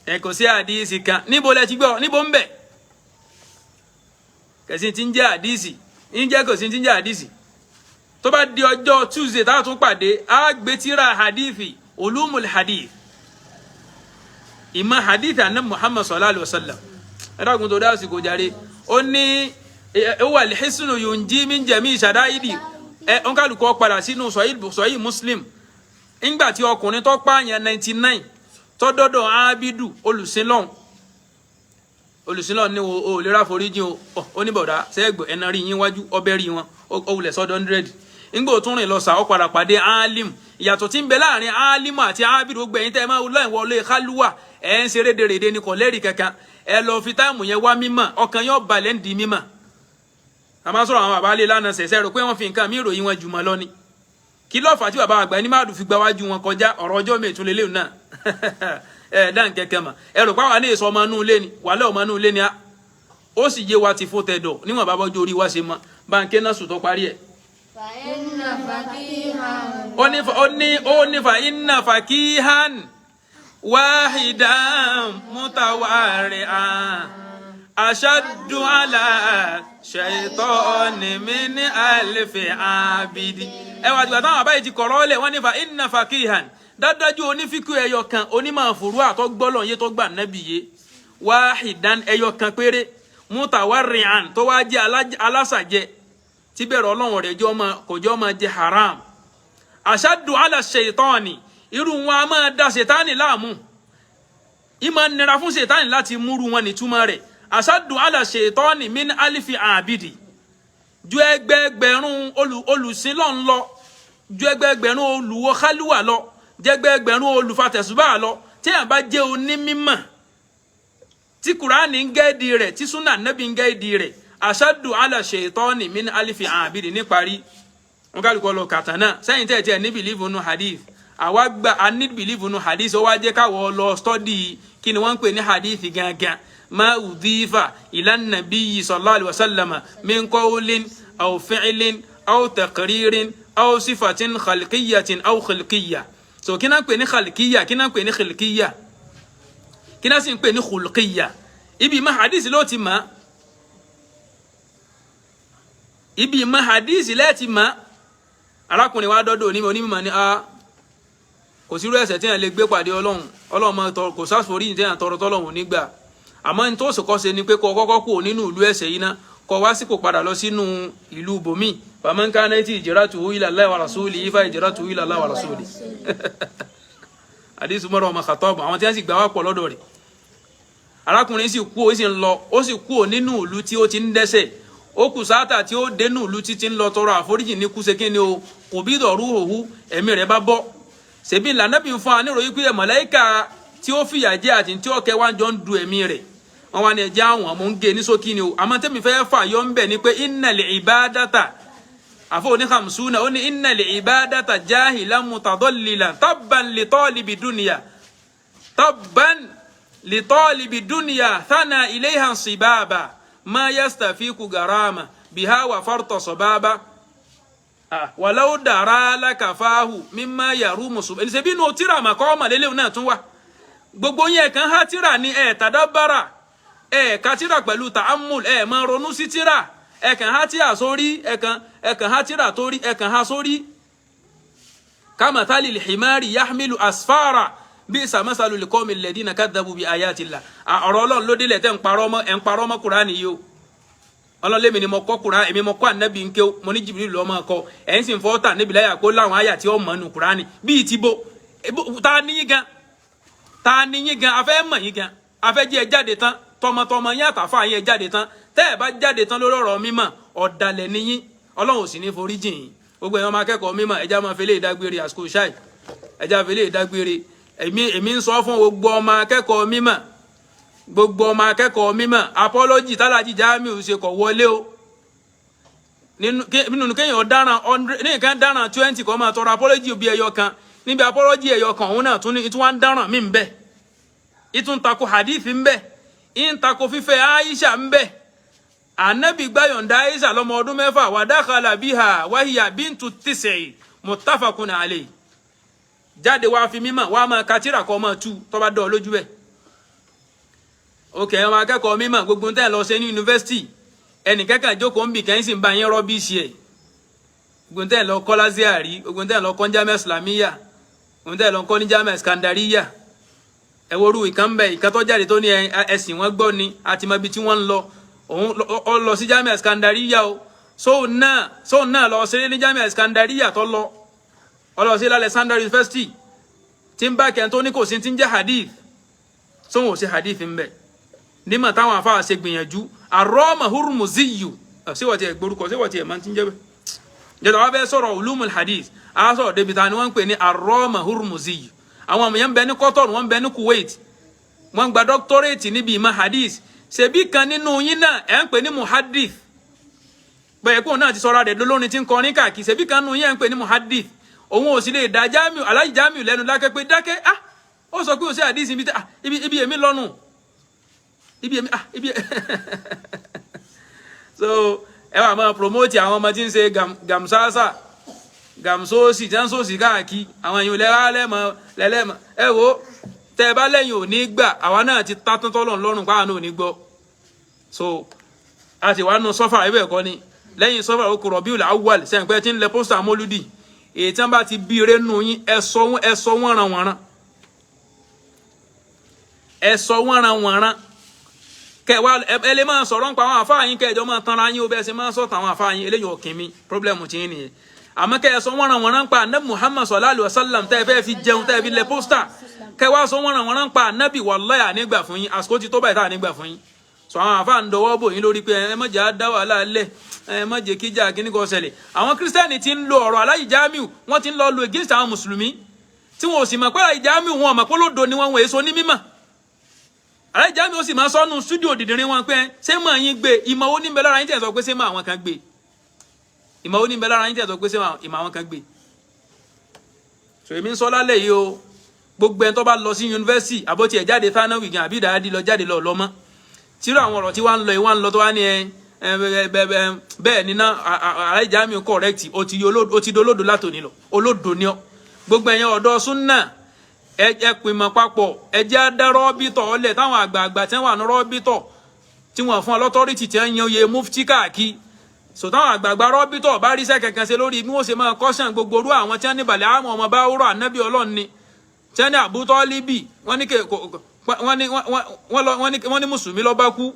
ẹ kò sí àdíìsì kan níbo lẹ ti gbọ́ níbo ń bẹ̀ kẹsí tí ń jẹ́ àdíìsì ń jẹ́ kò sí tí ń jẹ́ àdíìsì tó bá di ọjọ́ Tuesday tá a tún pàdé á gbé tírà hadithi ulumul hadith ìmọ̀ hadith ànábì Muhammad sallallahu alaihi wasallam ẹ̀dàgùn tó dá sí kò járe ó ní huwa al-hisnu yunji min jami shadaidi on kálukú padà sínú sahih Muslim ńgbà tí ọkùnrin tó pààyàn 99 tó dọ́dọ̀ ábídù olùsìnlọ́n ní o lè ra foríjì o ní bọ̀dá sẹ́gbẹ̀ ẹ̀nà rí yín wájú ọbẹ̀ rí wọn ó wulẹ̀ sọ́dọ̀ 100 ńgbà tó rìn lọ sà ó padà pàdé alim ìyàtọ̀ tí ń bẹ láàrin alim àti ábídù gbẹ̀yìn tẹ́ máa wọlé kálúwà ẹ̀ ń ṣe rédèrèdè ní kò lẹ́rìí kankan ẹ lọ fi táìmù yẹn wá mímọ̀ ọkàn yóò balẹ̀ ń di mímọ̀ a máa sọ̀rọ̀ àwọn bàbá lè lánàá sẹ̀sẹ̀ rò pé wọ́n fi nǹkan mí ìròyìn wọn jùmọ̀ lọ ni kí ló fà tí bàbá àgbà ní máàdù fi gba wájú wọn kọjá ọ̀rọ̀ ọjọ́ mi ìtúlẹ̀ léwu náà ẹ dáhùn kẹ̀kẹ́ mà ẹ rò pé àwa ní èso ọmọ inú ilé ni wàhálẹ̀ ọmọ inú ilé ni ó sì yé wa ti fó tẹ̀dọ̀ níwọ̀n bá bọ́jú orí wa ṣe mọ́ báńkẹ́ náà sùn tó parí ẹ̀. ó ní fa inna fakihan wahidan mutawari'an ashaddu ala shaytani min alfi abidi. Ẹ wá dìgbà táwọn àbáyé ti kọ̀rọ̀ lẹ̀ wọ́n ní fa inna fakihan dájú onífíkú ẹyọ kan onímọ̀ fòrú àtọ́gbọ́lọ̀ yé tó gbà nẹ́bì yé wahidan ẹyọ kan péré mutawari'an tó wá jẹ́ alásàjẹ tí bẹ̀rẹ̀ ọlọ́run rẹ̀ kò jẹ́ ọmọ jẹ́ haram ashaddu ala shaytani irú wọn a máa da ṣètánì láàmú ìmọ̀ nira fún ṣètánì láti múrú wọn nìtúmọ̀ rẹ̀ ashaddu ala shaytani min alifi abidi ju ẹgbẹẹgbẹ̀rún olùsìnlọ́n lọ ju ẹgbẹẹgbẹ̀rún olùwọ kálúwà lọ jẹgbẹẹgbẹ̀rún olùfatẹ̀sùbà lọ tí a bá jẹ́ onímímọ̀ tí kùránì ń gẹ́ẹ̀dì rẹ̀ tí súnà nẹ́bí ń gẹ́ẹ̀dì rẹ̀ ashaddu ala shaytani min alifi abidi níparí wọn kálukọ lọ kàtànà sẹ́yìn tẹ́ẹ̀ ní bìlíìfù nù hadith àwa gba a ní bìlíìfù nù hadith ó wá jẹ́ káwọ́ lọ stọ́dì kí ni wọ́n ń pè ní hadith gangan ma udhifa ila nabiyyi sallallahu alaihi wasallam min qawlin aw fi'lin aw taqririn aw sifatin khalqiyyatin aw khulqiyya. So kí náà ń pè ní khalqiyya kí náà ń pè ní khulqiyya kí náà sì ń pè ní khulqiyya ibi ma hadith ló ti ma ibi ma hadith lẹ́ ti ma arákùnrin wa dọ́dọ̀ onímọ̀ ní kò sí irú ẹ̀ṣẹ̀ tí yẹn lè gbé pàdé ọlọ́run máa tọrọ kò sáforí tí yẹn tọrọ tọ́lọ́run nígbà àmọ́ ní tó sọ̀kọ́ ṣe ni pé kọ́ kọ́kọ́ kú nínú ìlú ẹ̀ṣẹ̀ yìí ná kọ́ wá sí kò padà lọ sínú ìlú bòmí faman kanat hijratuhu ila Allahi wa rasulihi fa hijratuhu ila Allahi wa rasulihi àdìsí Umar ọmọ Khattab àwọn tí wọ́n sì gbà wá pọ̀ lọ́dọ̀ rẹ̀ arákùnrin sì kú ó sì kú nínú ìlú tí ó ti ń dẹ́ṣẹ̀ ó kù sáátà tí ó dénú ìlú títí ń lọ tọrọ àforíjì ní kúse kí ni o kò bí dọ̀rú òhu ẹ̀mí rẹ̀ bá bọ́ ṣèbí lànàbí fún wa níròyìn pé màláíkà tí ó fìyà jẹ àti tí ó kẹ wá jọ ń du ẹ̀mí rẹ̀ wọn wá ní ẹjẹ àwọn àmọ́ ń gé ní sókí ni o àmọ́ tẹ́mi fẹ́ fà yọ ń bẹ̀ ni pé innal ibadata àfọ oní khamsuna ó ní innal ibadata jahilan mutadallilan tabban li talibi dunya thana ilayha sibaba ma yastafiku garama biha wa farta sababa walau dara lakafahu mimma yarumu sub ẹni ṣe bí no tírà maqama lele náà tún wà gbogbo yẹn kan ha tírà ni tadabbara ka tírà pẹ̀lú ta'ammul má ronú sí tírà kan ha tírà sórí kan ha tírà torí kan ha sórí kama talil himari yahmilu asfara bisa masalu liqawmi alladhina kadhabu bi ayati llah ọ̀rọ̀ Ọlọ́run ló délẹ̀ tẹ́ ń parọ́ mọ́ Kùránì yìí o ọlọ́lẹ́mi ni mo kọ́ Kùránì èmi mo kọ́ ànábì ń ké mo ní Jibril lọ́ọ́ máa kọ́ ẹ̀yìn sì ń fọ́ tà níbi láyà kó láwọn àyà tí ó mọ̀ nù Kùránì bíi ti bo ta ni yín gan afẹ́ mọ̀ yín gan afẹ́ jẹ́ ẹ jáde tán tọmọtọmọ yín àtàfà yín ẹ jáde tán tẹ́ ẹ bá jáde tán lórí ọ̀rọ̀ mímọ̀ ọ̀dàlẹ̀ ni yín Ọlọ́run ò sì ní forí jìn yín gbogbo ẹ̀yàn máa kẹ́kọ̀ọ́ mímọ̀ ẹja máa fẹ́lẹ́ ìdágbére àsìkò ṣáì ẹja fẹ́lẹ́ ìdágbére èmi ń sọ fún gbogbo ọmọ akẹ́kọ̀ọ́ mímọ̀ apology tálájì Jamiu ṣe kọ̀ wọlé o nínú kéèyàn dáràn 100 ní nǹkan dáràn 20 kọ́ máa tọrọ apology bí ẹyọ kan níbi apology ẹ̀yọ kan òun náà tún ní ìtún wá ń dáràn mí ń bẹ ìtún tako hadith ń bẹ ìtún tako fífẹ́ Aisha ń bẹ Ànábì gba yọ̀ǹda Aisha lọ́mọ ọdún 6 wa dakhala biha wa hiya bintu 9 muttafaqun alayhi jáde wá fi mímọ̀ wá máa ka tírà kó máa tú tó bá dọ̀ lójú bẹ́ẹ̀ okay ẹ máa kẹ́kọ̀ọ́ mímọ̀ gbogbo tẹ́ lọ ṣe ní yunifásitì ẹnì kẹ́kàn jókòó ń bì kẹ́yìn sì ń bá yín rọ́bìṣì ẹ̀ gbogbo tẹ́ lọ kọ́ Al-Azhari gbogbo tẹ́ lọ kọ́ Jamia Islamiyya gbogbo tẹ́ lọ kọ́ ní Jamia Iskandariya ẹ worú ìkan bẹ̀ ìkan tó jáde tó ní ẹ̀sìn wọn gbọ́ ni àti mọ ibi tí wọ́n ń lọ òun lọ sí Jamia Iskandariya o sóun náà lọ sí ní Jamia Iskandariya tó lọ ọlọ sí Alexander University tí ń bá kẹ́ tó ní kò sí ti ń jẹ́ hadith sóun ò sí hadith ń bẹ̀ nímọ̀ táwọn afáà ṣe gbìyànjú àrọ́mà hurmuziyu síwọ̀tí ẹ̀ gbórúkọ síwọ̀tí ẹ̀ máa ti ń jẹ́bẹ̀ jẹ́ta wá fẹ́ sọ̀rọ̀ ulumul hadith a sọ̀rọ̀ débi ta ni wọ́n ń pè ní àrọ́mà hurmuziyu àwọn èèyàn ń bẹ ní Qatar wọ́n ń bẹ ní Kuwait wọ́n gba doctorate níbi ìmọ̀ hadith ṣebí kan nínú yín náà ẹ̀ ń pè ní muhadith bẹ́ẹ̀ kóun náà ti sọ̀rọ̀ rẹ̀ lólórin tí ń kọrin káàkiri ṣebí kan nínú yín ẹ̀ ń pè ní muhadith òun ò sì lè dá Jamiu Aláàjì Jamiu lẹ́nu lákẹ́ pé dákẹ́ ó sọ pé ó sí hadith ibi èmi lọ́nu ibi so ẹ wà máa promote àwọn ọmọ tí ń ṣe gamsasa gamsosi tí ń sòsì káàkiri àwọn èèyàn lẹ́lẹ́mọ ẹ wo tẹ́ ẹ bá lẹ́yìn ò ní gbà àwa náà ti tátán tọ́lọ̀ lọ́rùn pàwọn náà ò ní gbọ́ so a ti wá nù sọ́fà ẹ̀bẹ̀ ẹ̀kọ́ ni lẹ́yìn sọ́fà ó kò Rabiul Awwal sẹ́yìn pé tí ń lẹ pósítà mọ́lúdì èyí tí wọ́n bá ti bí ire nù yín ẹ sọ wọ́n ran wọ̀nran ẹ sọ wọ́n ran wọ̀nran kẹwàá ẹ lè máa sọ̀rọ̀ nípa àwọn àfáà yín kẹjọ máa tanra yín ó bẹ́ẹ̀ ṣe máa sọ̀tà àwọn àfáà yín eléyìí ọ̀kìn mi pírọ́blẹ́mù tí yín nìyẹn àmọ́ kẹ́ ẹ sọ wọ́n ran wọ́n rán pa anabi Muhammad sallallahu alaihi wasallam tẹ́ ẹ fẹ́ fi jẹun tẹ́ ẹ fi lẹ pósítà kẹwàá sọ wọ́n ran wọ́n rán pa anabi wallahi ànígbà fún yín àsìkò ti tó báyìí tá ànígbà fún yín sọ àwọn àfáà ń dọwọ́ bò yín lórí pé ẹ má jẹ́ á dá wàhálà lẹ̀ ẹ má jẹ́ kíjà kíní kan ṣẹlẹ̀ àwọn kírísítẹ́nì ti ń lo ọ̀rọ̀ Aláàjì Jamiu wọ́n ti ń lọ lo against àwọn mùsùlùmí tí wọn ò sì mọ̀ pé Aláàjì Jamiu wọn mọ̀ pé lódo ni wọn èso ní mímọ̀ Aláàjì Jamiu ó sì máa sọ́nù stúdíò dìdìrín wọn pé ṣé mọ̀ yín gbé ìmọ̀ ó ní bẹ lára yín tẹ̀ sọ pé ṣé mọ̀ àwọn kan gbé ìmọ̀ ó ní bẹ lára yín tẹ̀ sọ pé ṣé ìmọ̀ àwọn kan gbé so èmi ń sọ lálẹ́ yìí o gbogbo ẹni tó bá lọ sí yunifásitì àbótí ẹ̀ jáde thanawi gan àbí ìdáyàdí lọ jáde lọ lọ́mọ́ tíró àwọn ọ̀rọ̀ tí wọ́n ń lọ tó wá ní bẹ́ẹ̀ níná Aláàjì Jamiu correct ó ti dolódo látòní lọ olódo ni ọ gbogbo ẹ̀yàn ọ̀dọ́ súnnà ẹ pìmọ̀ papọ̀ ẹ jẹ́ á dá rọ́bìtọ̀ ọlẹ̀ táwọn àgbààgbà tí wọ́n wà ní rọ́bìtọ̀ tí wọ́n fún ọlọ́tọ́rìtì tí wọ́n yan oyè mufti káàkiri so táwọn àgbààgbà rọ́bìtọ̀ bá rí iṣẹ́ kankan ṣe lórí bí wọ́n ṣe máa kọ́ṣàn gbogbo orú àwọn tí wọ́n ní balẹ̀ àmọ́ ọmọ bá wúrọ̀ ànábì ọlọ́run ni tí wọ́n ní Abu Talibi wọ́n ní mùsùlùmí ló bá kú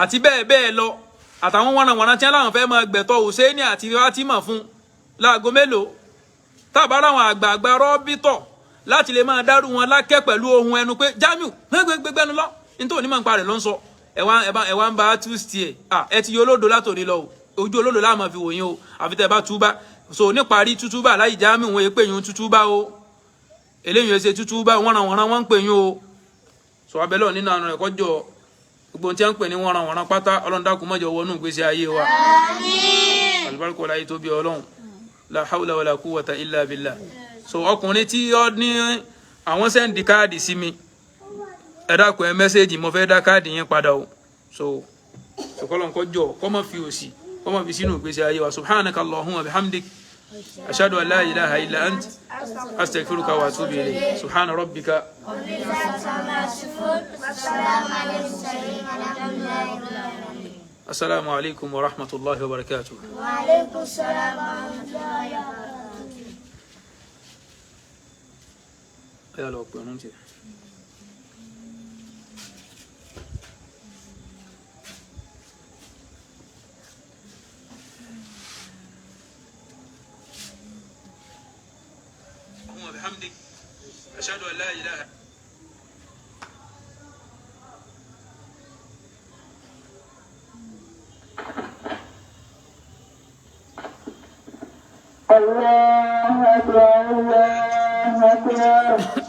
àti bẹ́ẹ̀ bẹ́ẹ̀ lọ àtàwọn wọnàwọnà tí wọ́n láwọn fẹ́ máa gbẹ̀tọ̀ Hùsẹ́ẹ̀nì àti Fátímà fún láago mélòó tábàárà àwọn àgbààgbà rọ́bìtọ̀ láti lè máa dárú wọn lákẹ́ pẹ̀lú ohun ẹnu pé Jamiu gbẹgbẹgbẹnu lọ nítorí onímọ̀ nípa rẹ̀ ló ń sọ ẹ̀wà ń bá túùsì ẹ̀ ti yọ olódo látòrí lọ ojú olódo láàmú fi wòyìn o àfi tẹ́ bá túbá so níparí tútúbà Aláàjì Jamiu wọn èpè yún tútúbà o eléyìí ẹsẹ̀ tútúbà wọ́n ń pè yún o so abẹ́lọ́ nínú àná ẹ̀kọ́ jọ gbogbo tí wọ́n ń pè ní wọ́n pátá Ọlọ́run dákun má jẹ́ wọnú ìgbésí ayé wa àlùbáríkà ọláyé tó bí Ọlọ́run la hawla wala quwwata illa billah so ọkùnrin tí ó ní àwọn sẹ́ndì káàdì sí mi ẹ dákun ẹ mẹ́sẹ́jì mo fẹ́ dá káàdì yẹn padà o so kọ́lọ́n kọ́ jọ kọ́ mọ́ fi òsì kọ́ mọ́ fi sínú ìgbésí ayé wa subhanaka allahumma bihamdik ashhadu an la ilaha illa ant astaghfiruka wa atubu ilayk subhana rabbika assalamu alaikum wa rahmatullahi wa barakatuh. Wa alaikum assalam wa rahmatullahi wa barakatuh. Ya lo pronuncia. وبحمدك أشهد أن لا إله الله أكبر الله أكبر